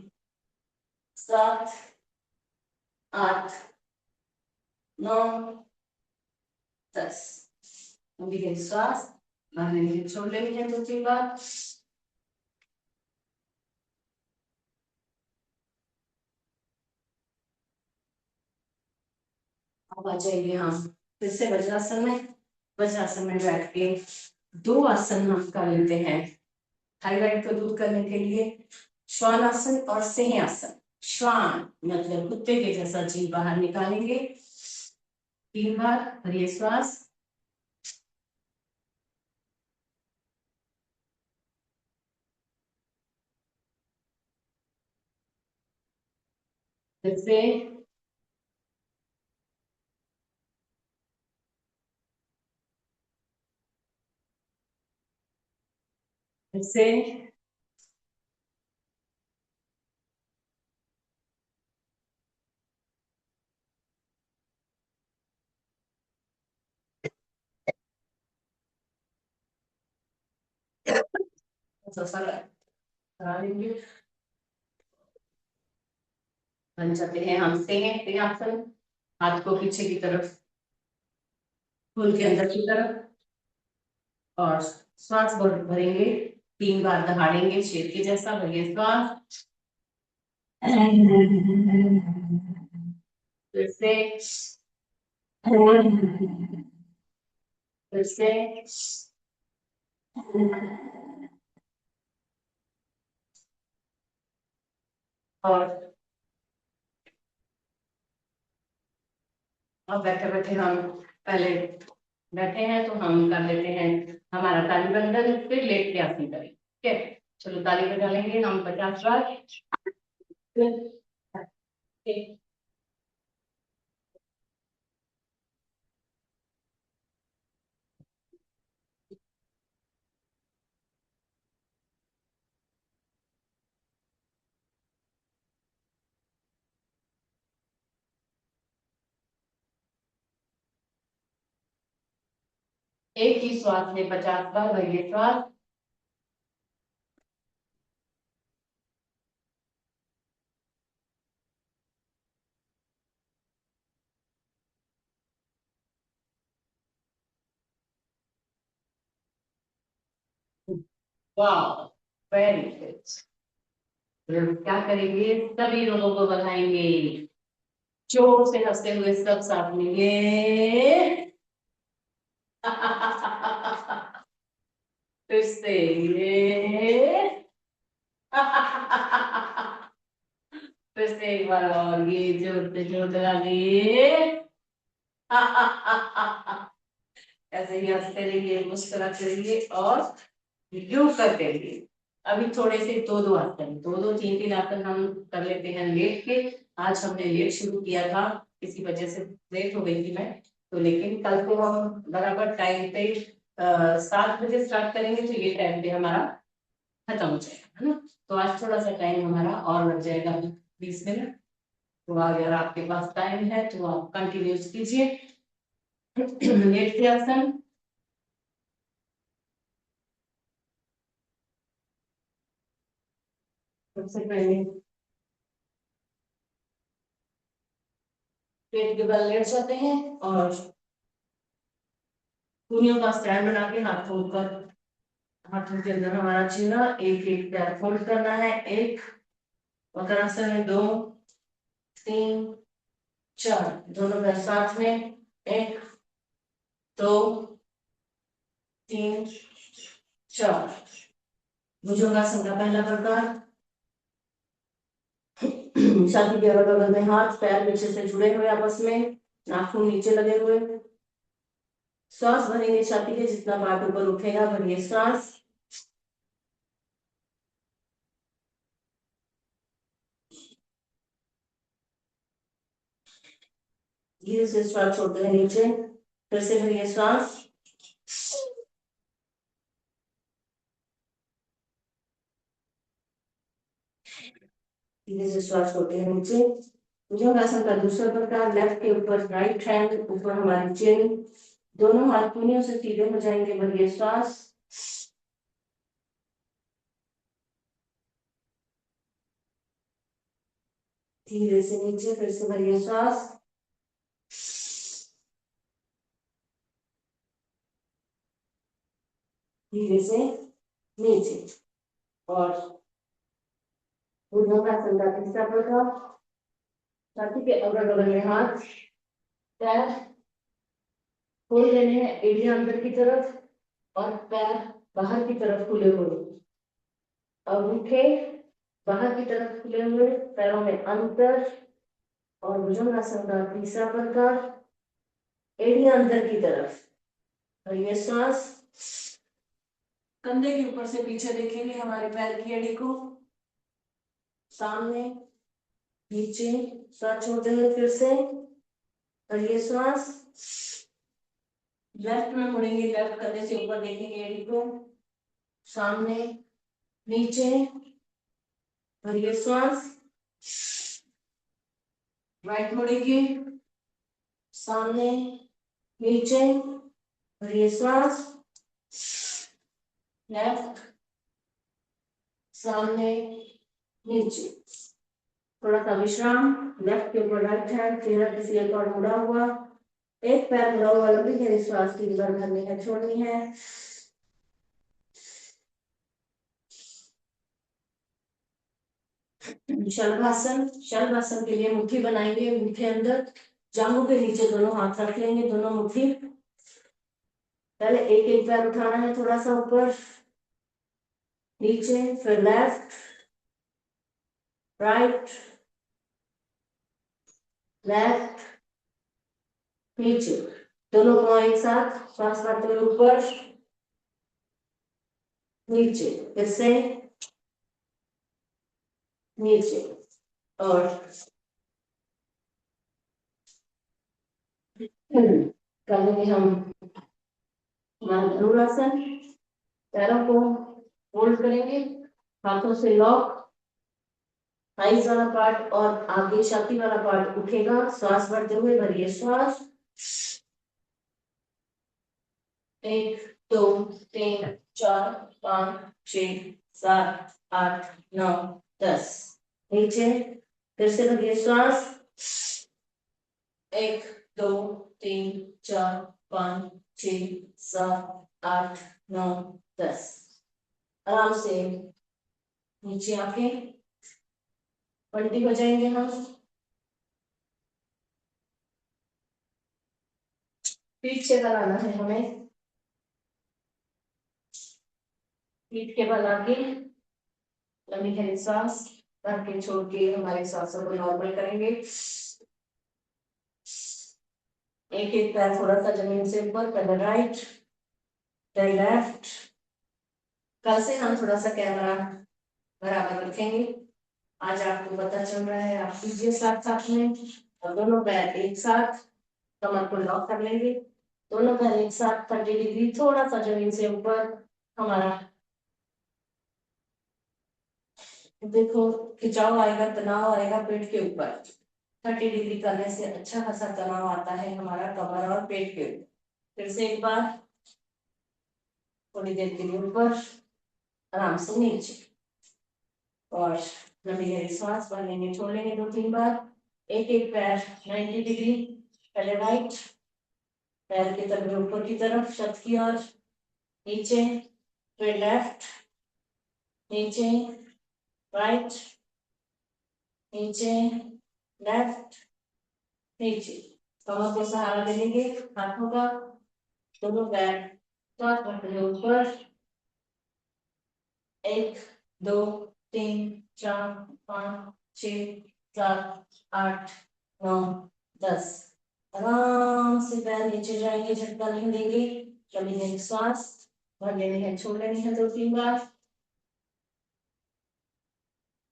7 8 9 10। अभी के श्वास बाहर लेंगे, छोड़ लेंगे 2-3 बार। अब आ जाइए हम फिर से वज्रासन में। वज्रासन में बैठ के 2 आसन हम कर लेते हैं थायराइड को दूर करने के लिए। श्वानासन और सिंहासन। श्वान मतलब कुत्ते के जैसा जीव बाहर निकालेंगे 3 बार। भरिए श्वास। फिर से फिर से करा लेंगे। बन जाते हैं हम सिंहासन। हाथ को पीछे की तरफ, खून के अंदर की तरफ, और श्वास भरेंगे 3 बार, दहाड़ेंगे शेर के जैसा। भरिए श्वास। फिर से फिर से और अब बैठे बैठे हम पहले बैठे हैं तो हम कर लेते हैं हमारा ताली बंधन, फिर लेट के आसन करें। ठीक है, चलो ताली बजा लेंगे हम 50 बार। एक ही श्वास में 50 बार। भरिए श्वास। वाह, वेरी गुड। क्या करेंगे, सभी लोगों को बताएंगे, जोर से हंसते हुए सब साथ में ये। फिर से ये। फिर से एक बार और ये जोर से जोर लगा दिए। ऐसे ही हंसते रहिए, मुस्कुराते रहिए और योग करते रहिए। अभी थोड़े से 2-2 आसन, 2-2 3-3 आसन हम कर लेते हैं लेट के। आज हमने लेट शुरू किया था, किसी वजह से लेट हो गई थी मैं तो, लेकिन कल को हम बराबर टाइम पे 7 बजे स्टार्ट करेंगे तो ये टाइम पे हमारा खत्म हो जाएगा, है ना। तो आज थोड़ा सा टाइम हमारा और लग जाएगा, 20 मिनट। तो अगर आपके पास टाइम है तो आप कंटिन्यूस कीजिए। लेट के आसन। सबसे पहले पेट के बल लेट जाते हैं और कूलियों का स्टैंड बना के हाथों पर, हाथों के अंदर हमारा चेहरा, एक एक पैर फोल्ड करना है। 1 वक्रासन में, 2 3 4, दोनों पैर साथ में। 1 2 3 4। भुजंगासन का पहला प्रकार। छाती के अगल बगल में हाथ पैर पीछे से जुड़े हुए आपस में। नाखून नीचे लगे हुए, श्वास भरेंगे छाती के, जितना पार्ट ऊपर उठेगा भरिए श्वास। धीरे से श्वास छोड़ते हैं नीचे, फिर से भरिए श्वास। धीरे से श्वास छोड़ते हैं नीचे। भुजंगासन का दूसरा प्रकार, लेफ्ट के ऊपर राइट हैंड ऊपर हमारी चिन, दोनों हाथ पुनियों से सीधे हो जाएंगे, भरिए श्वास। धीरे से नीचे, फिर से भरिए श्वास। धीरे से नीचे। और भुजंगासन का तीसरा प्रकार, छाती के अगल बगल में हाथ, पैर खोल लेने हैं, एड़ियां अंदर की तरफ और पैर बाहर की तरफ खुले हुए। अब उठे, बाहर की तरफ खुले हुए, पैरों में अंतर। और भुजंगासन का तीसरा प्रकार, एड़ियां अंदर की तरफ, और ये सांस। कंधे के ऊपर से पीछे देखेंगे हमारे पैर की एड़ी को, सामने नीचे, सांस छोड़ते हुए फिर से, और ये श्वास। लेफ्ट में मुड़ेंगे, लेफ्ट कंधे से ऊपर देखेंगे एड़ी को, सामने नीचे, और ये श्वास। राइट मुड़ेंगे, सामने नीचे, और ये श्वास। लेफ्ट, सामने नीचे। थोड़ा सा विश्राम, लेफ्ट के ऊपर राइट हैंड, चेहरा किसी एक और मुड़ा हुआ, एक पैर मुड़ा हुआ, लंबी गहरी श्वास 3 बार भरनी है, छोड़नी है। शलभासन, शलभासन के लिए मुट्ठी बनाएंगे, मुट्ठी अंदर, जांघों के नीचे दोनों हाथ रख लेंगे, दोनों मुट्ठी। पहले एक एक पैर उठाना है थोड़ा सा ऊपर नीचे, फिर लेफ्ट राइट, लेफ्ट नीचे, दोनों पांव एक साथ, श्वास करते हुए ऊपर नीचे, फिर से नीचे। और करेंगे हम धनुरासन, पैरों को होल्ड करेंगे, हाथों से लॉक, थाइस वाला पार्ट और आगे छाती वाला पार्ट उठेगा, श्वास भरते हुए भरिए श्वास। 1 2 3 4 5 6 7 8 9 10, नीचे, फिर से भरिए श्वास। 1 2 3 4 5 6 7 8 9 10, आराम से नीचे आके पलटी हो जाएंगे हम। पीठ से बल आना है हमें, पीठ के बल आके लंबी गहरी सांस भर के छोड़ के हमारे सांसों को नॉर्मल करेंगे। एक एक पैर थोड़ा सा जमीन से ऊपर, पहले राइट फिर लेफ्ट। कल से हम थोड़ा सा कैमरा बराबर रखेंगे, आज आपको पता चल रहा है, आप कीजिए साथ साथ में, और दोनों पैर एक साथ कमर को लॉक कर लेंगे, दोनों पैर एक साथ 30 डिग्री थोड़ा सा जमीन से ऊपर। हमारा देखो खिंचाव आएगा, तनाव आएगा पेट के ऊपर, 30 डिग्री करने से अच्छा खासा तनाव आता है हमारा कमर और पेट के ऊपर। फिर से एक बार, थोड़ी देर के लिए ऊपर, आराम से नीचे, और लंबी गहरी सांस भर लेंगे, छोड़ लेंगे 2 3 बार। एक एक पैर 90 डिग्री, पहले राइट, पैर के तलवे ऊपर की तरफ छत की ओर, नीचे, फिर लेफ्ट नीचे, राइट नीचे, लेफ्ट नीचे। कमर को सहारा दे लेंगे हाथों का, दोनों पैर साथ रखते हुए ऊपर। 1 2 3 4 5 6 7 8 9 10, आराम से पैर नीचे जाएंगे, झटका नहीं देंगे। कभी नहीं, श्वास भर लेनी है, छोड़ लेनी है 2-3 बार।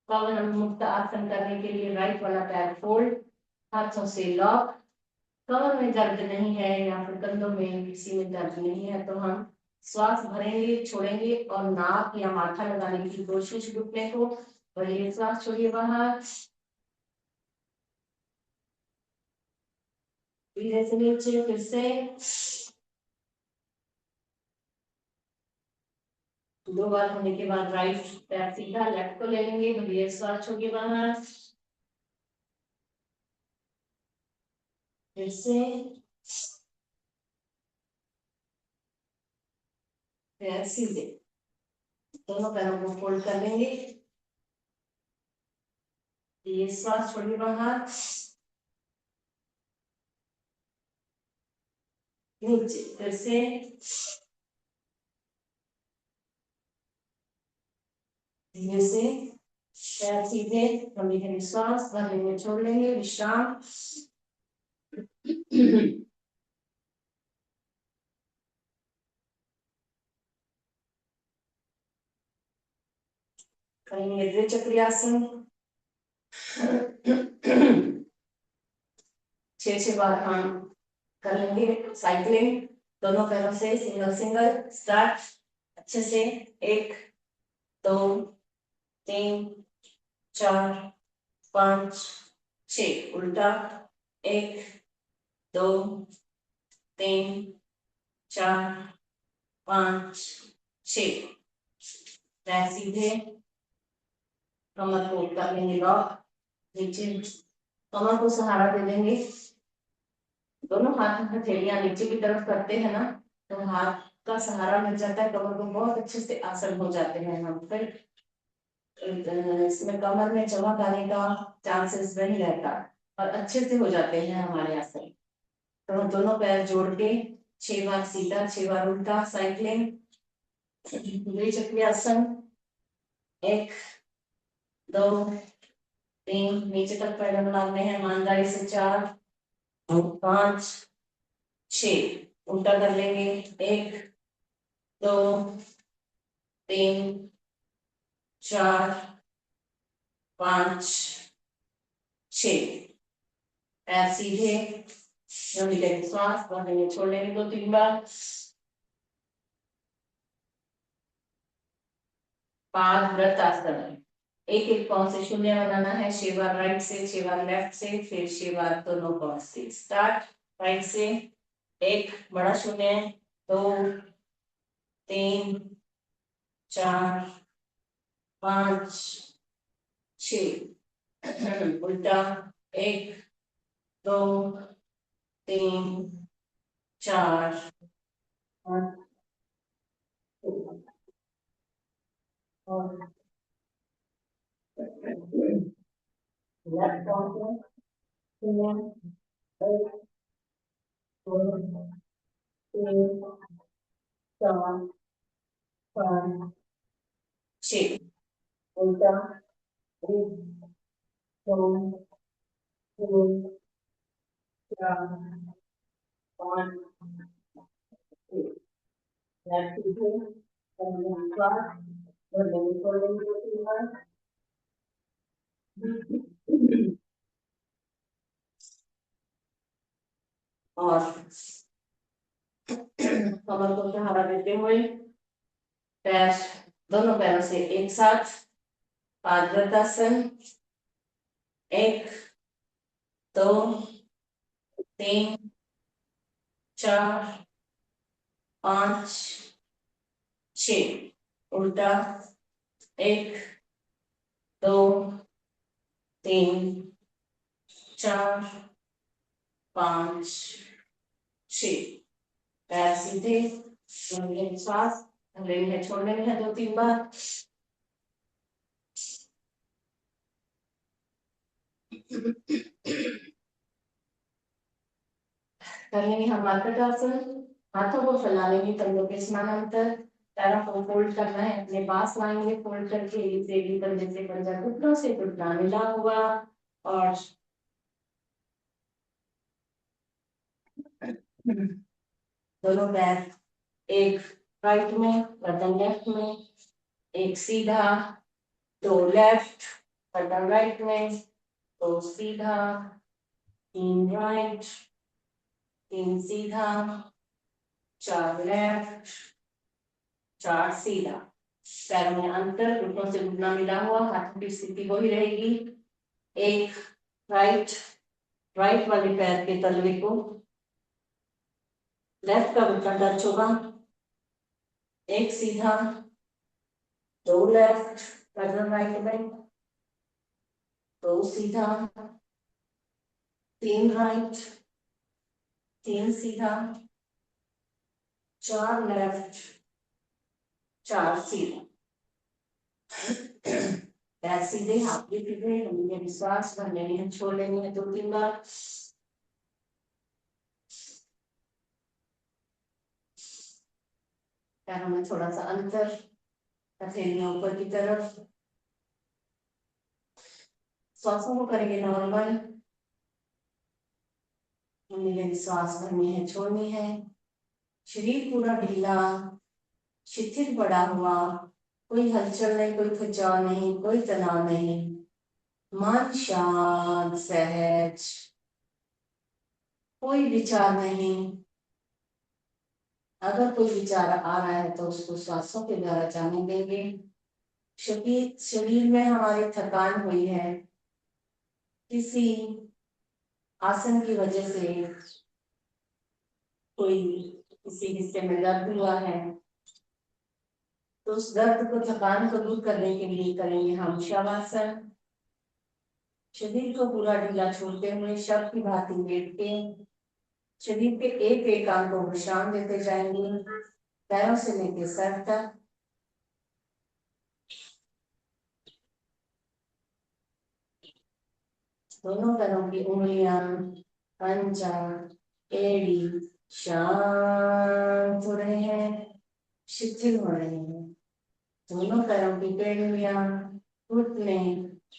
पवन मुक्त आसन करने के लिए राइट वाला पैर फोल्ड, हाथों से लॉक। कमर में दर्द नहीं है या फिर कंधों में किसी में दर्द नहीं है तो हम श्वास भरेंगे, छोड़ेंगे और नाक या माथा लगाने की कोशिश घुटने को। भरिए श्वास, छोड़िए बाहर, धीरे से नीचे। फिर से 2 बार होने के बाद राइट पैर सीधा, लेफ्ट को ले लेंगे। भरिए श्वास, छोड़िए बाहर। फिर से पैर सीधे, दोनों पैरों को फोल्ड कर लेंगे। ये श्वास, छोड़िए बाहर, नीचे। फिर से धीरे से पैर सीधे, लंबी गहरी श्वास भर लेंगे, छोड़ लेंगे, विश्राम। करेंगे द्विचक्रियासन। 6 बार हम कर लेंगे साइकिलिंग दोनों पैरों से, सिंगल सिंगल। स्टार्ट अच्छे से। 1 2 3 4 5 6, उल्टा। 1 2 3 4 5 6। पैर सीधे, कमर को कर लेंगे लॉक, नीचे। कमर को सहारा दे देंगे, दोनों हाथ में हथेलियां नीचे की तरफ करते हैं ना, तो हाथ का सहारा मिल जाता है, कमर को बहुत अच्छे से आसन हो जाते हैं हम। फिर इसमें कमर में चमक आने का चांसेस नहीं रहता और अच्छे से हो जाते हैं हमारे आसन। तो दोनों पैर जोड़ के 6 बार सीधा, 6 बार उल्टा साइकिलिंग। द्विचक्रियासन। 1 2 3, नीचे तक पैर डालने हैं ईमानदारी से। 4 5 6, उल्टा कर लेंगे। 1 2 3 4 5 6। पैर सीधे, श्वास भर लेंगे, छोड़ लेंगे 2-3 बार। पादव्रतासन। एक एक पाँव से शून्य बनाना है। 6 बार राइट से, 6 बार लेफ्ट से, फिर 6 बार दोनों पाँव से। स्टार्ट राइट से। 1 बड़ा शून्य, 2 3 4 5 6, उल्टा। 1 2 3 4 5 और लेफ्ट पाँव से शून्य, 1 2 3 4 5 6, उल्टा। 1 2 3 4 5 6। लेफ्ट सीधे, श्वास भर लेंगे, छोड़ लेंगे 2-3 बार। और कमर को सहारा देते हुए पैर, दोनों पैरों से एक साथ पादव्रतासन। 1 2 3 4 5 6, उल्टा। 1 2 3 4 5 6। पैर सीधे, श्वास लेनी है, छोड़ने में है 2-3 बार। करेंगे हम वाक्रटासन। हाथों को फैला लेंगे, कंधों के समानांतर। पैरों को फोल्ड करना है, अपने पास लाएंगे, फोल्ड करके इसे भी कंधे से पंजा, घुटनों से घुटना मिला हुआ। और दोनों पैर, एक राइट में गर्दन लेफ्ट में, एक सीधा, दो लेफ्ट गर्दन राइट में, दो सीधा, तीन राइट, तीन सीधा, चार लेफ्ट, चार सीधा। पैरों में अंतर, घुटनों से घुटना मिला हुआ, हाथों की स्थिति वही रहेगी। एक राइट, राइट वाले पैर के तलवे को लेफ्ट का घुटना टच होगा, एक सीधा, दो लेफ्ट गर्दन राइट में, दो सीधा, तीन राइट, तीन सीधा, चार लेफ्ट, चार सीधा। पैर सीधे, हाथ भी सीधे, लंबे विश्वास भर लेनी है, छोड़ लेनी है 2-3 बार। पैरों में थोड़ा सा अंतर, हथेलियां ऊपर की तरफ। श्वासों को करेंगे नॉर्मल, श्वास भरनी है, छोड़नी है। शरीर पूरा ढीला, शिथिल पड़ा हुआ, कोई हलचल नहीं, कोई खिंचाव नहीं, कोई तनाव नहीं, मन शांत सहज, कोई विचार नहीं। अगर कोई विचार आ रहा है तो उसको श्वासों के द्वारा जाने देंगे। शरीर में हमारी थकान हुई है, किसी आसन की वजह से कोई किसी हिस्से में दर्द हुआ है, तो उस दर्द को, थकान को दूर करने के लिए करेंगे हम शवासन। शरीर को पूरा ढीला छोड़ते हुए शव की भांति लेट के शरीर के एक एक अंग को विश्राम देते जाएंगे, पैरों से लेकर सर तक। दोनों पैरों की उंगलियां, पंजा, एड़ी शांत हो रहे हैं, शिथिल हो रहे हैं। दोनों पैरों की पेड़ियां, घुटने,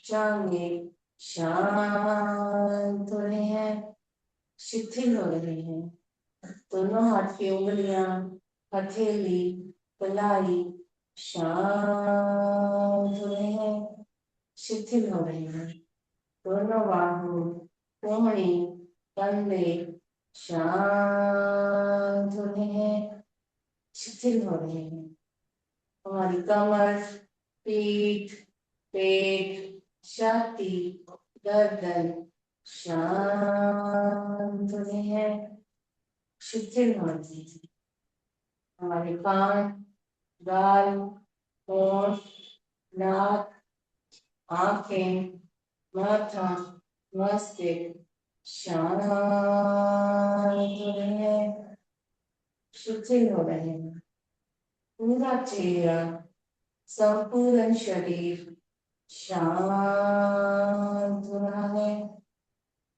जांघे शांत हो रहे हैं, शिथिल हो रहे हैं। दोनों हाथ की उंगलियां, हथेली, कलाई शांत हो रहे हैं, शिथिल हो रहे हैं। दोनों बाहु, कोहनी, कंधे शांत हो रहे हैं, शिथिल हो रहे हैं। हमारी कमर, पीठ, पेट, छाती, गर्दन शांत हो रहे हैं, शिथिल हो रहे हैं। हमारे कान, गाल, होंठ, नाक, आंखें, माथा, मस्तिष्क शांत हो रहे हैं, शिथिल हो रहे हैं। पूरा चेहरा, संपूर्ण शरीर शांत हो रहा है,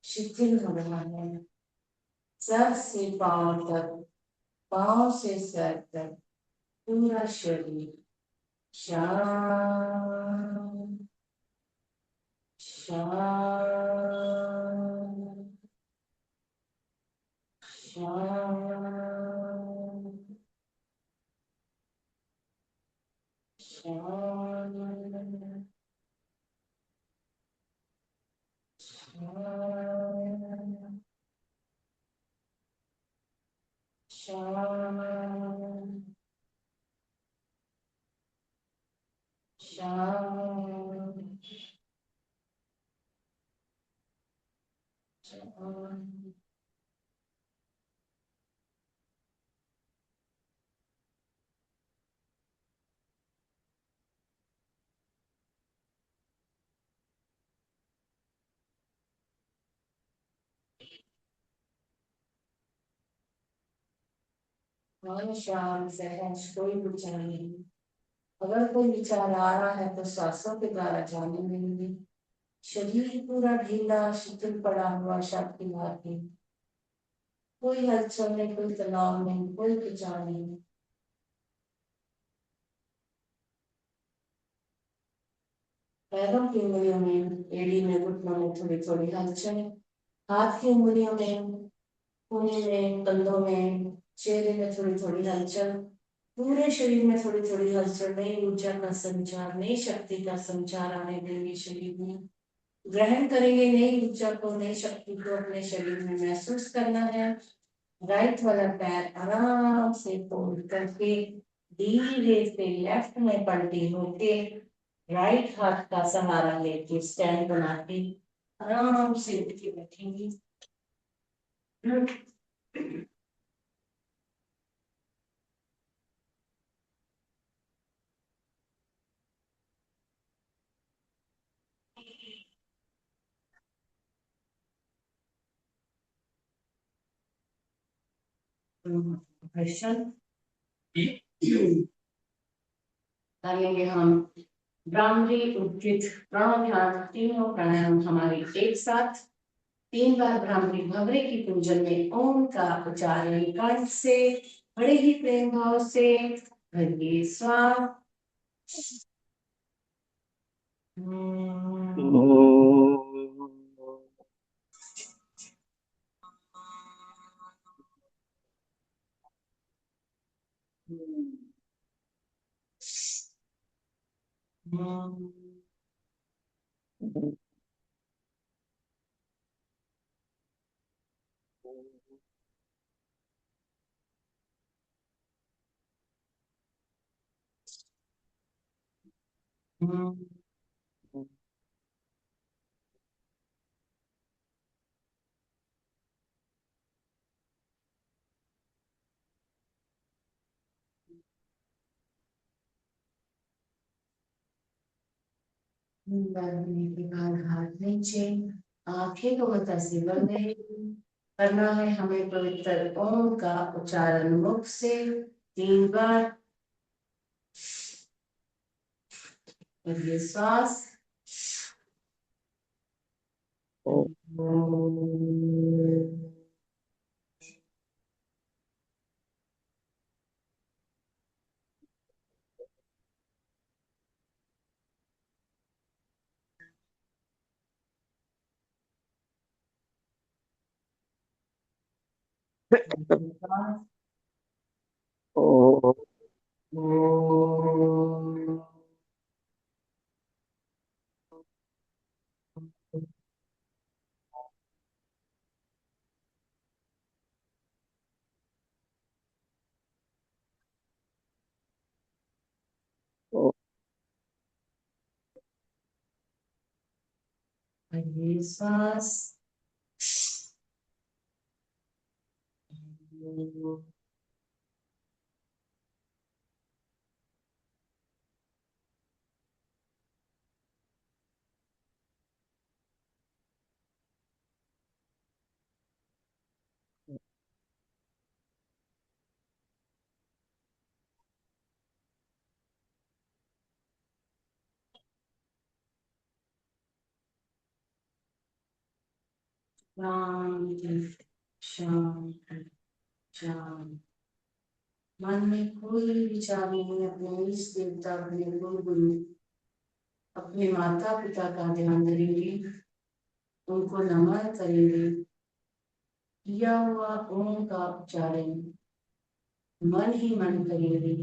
शिथिल हो रहा है। सर से पांव तक, पांव से सर तक पूरा शरीर शांत, शांत, शांत, शांत, शांत, शांत, शांत। मन शांत सहज, कोई विचार नहीं। अगर कोई विचार आ रहा है तो सांसों के द्वारा जाने देंगे। शरीर पूरा ढीला शिथिल पड़ा हुआ शव की भांति, कोई हलचल नहीं, कोई तनाव नहीं, कोई विचार नहीं। पैरों की उंगलियों में, एड़ी में, घुटनों में थोड़ी थोड़ी हलचल, हाथ की उंगलियों में कोहनी में, कंधों में, चेहरे में थोड़ी थोड़ी हलचल, पूरे शरीर में थोड़ी थोड़ी हलचल, नई ऊर्जा का संचार, नई शक्ति का संचार आने देंगे शरीर में। ग्रहण करेंगे नई ऊर्जा को, नई शक्ति को अपने शरीर में महसूस करना है। राइट वाला पैर आराम से फोल्ड करके धीरे से लेफ्ट में पलटी होके राइट हाथ का सहारा लेके स्टैंड बना के आराम से उठ के बैठेंगे। क्वेश्चन करेंगे हम भ्रामरी उद्गित प्रणव ध्यान, तीनों प्राणायाम हमारे एक साथ। 3 बार भ्रामरी भंवरे की पूजन में ओम का उच्चारण कंठ से बड़े ही प्रेम भाव से भरिए स्वाहा। बढ़ने के बाद हाथ नीचे, आंखें को मत ऐसे बंद करना है हमें पवित्र ओम का उच्चारण मुख से 3 बार। ये श्वास ये श्वास शांति शांति शांति। मन में कोई विचार नहीं, अपने इष्ट देवता, अपने गुरु, अपने माता पिता का ध्यान करेंगे, उनको नमन करेंगे। किया हुआ ओम का उच्चारण मन ही मन करेंगे।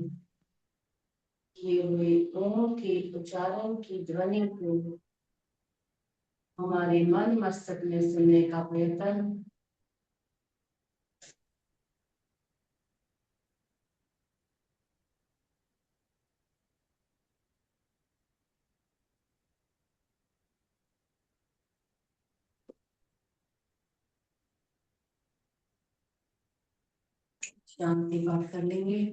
किए हुए ओम के उच्चारण की ध्वनि को हमारे मन मस्तक में सुनने का प्रयत्न। शांति पाठ कर लेंगे।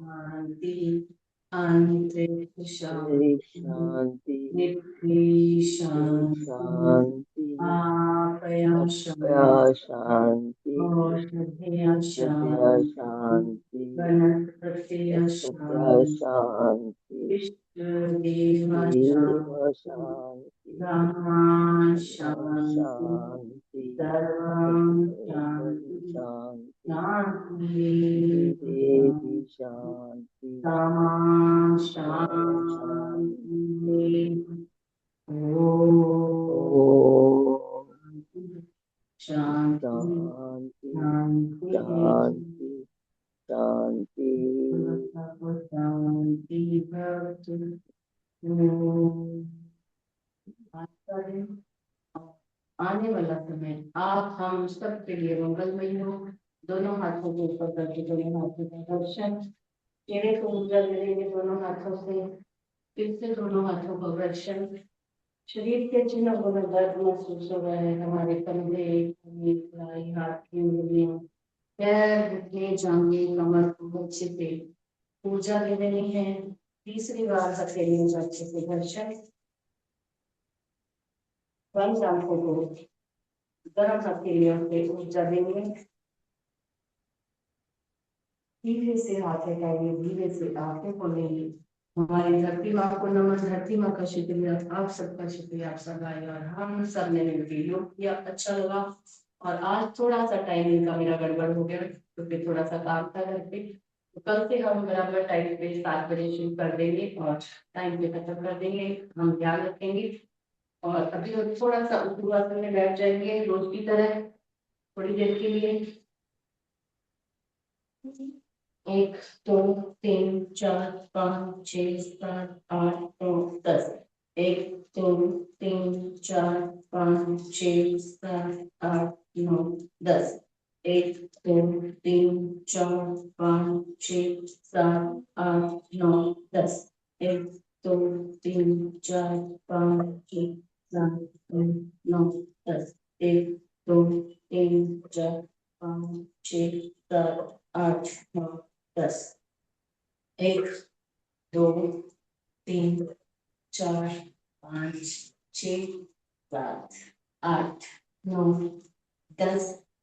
शांति आंतरिक शांति, नित्य शांति, आपया शांति, औषधया शांति, गणपतया शांति, इष्ट देवा शांति, ब्रह्मा शांति, सर्वं शांति शांति सामा शांति। ओम। शांति शांति। शांति भवतु। ओम। आज का दिन आने वाला समय आप हम सब के लिए मंगलमय हो। दोनों हाथों को ऊपर करके दोनों हाथों का दर्शन, चेहरे को ऊर्जा दे देंगे दोनों हाथों से। फिर से दोनों हाथों का दर्शन। शरीर के चिन्हों में दर्द महसूस हो रहा है, हमारे कंधे, कलाई, हाथ की उंगलियां, पैर, घुटने, जांघें, कमर को अच्छे से ऊर्जा दे देनी है। तीसरी बार हथेलियों का अच्छे से दर्शन। बंद आंखों को गर्म हथेलियों से ऊर्जा देंगे। धीरे से हाथ हटाइए, धीरे से आंखें खोलेंगे। हमारी धरती माँ को नमन। धरती माँ का शुक्रिया, आप सबका शुक्रिया, आप सब आए और हम सब ने मिलकर योग किया, अच्छा लगा। और आज थोड़ा सा टाइमिंग का मेरा गड़बड़ हो गया क्योंकि थोड़ा सा काम था घर पे। तो कल से हम बराबर टाइम पे 7 बजे शुरू कर देंगे और टाइम पे खत्म कर देंगे। हम ध्यान रखेंगे। और अभी हम थोड़ा सा उपवास में बैठ जाएंगे रोज की तरह थोड़ी देर के लिए। 1 2 3 4 5 6 7 8 9 10। 1 2 3 4 5 6 7 8 9 10। 1 2 3 4 5 6 7 8 9 10। 1 2 3 4 5 6 7 8 9 10। 1 2 3 4 5 6 7 8 9 10। 1 2 3 4 5 6 7 8 9 10।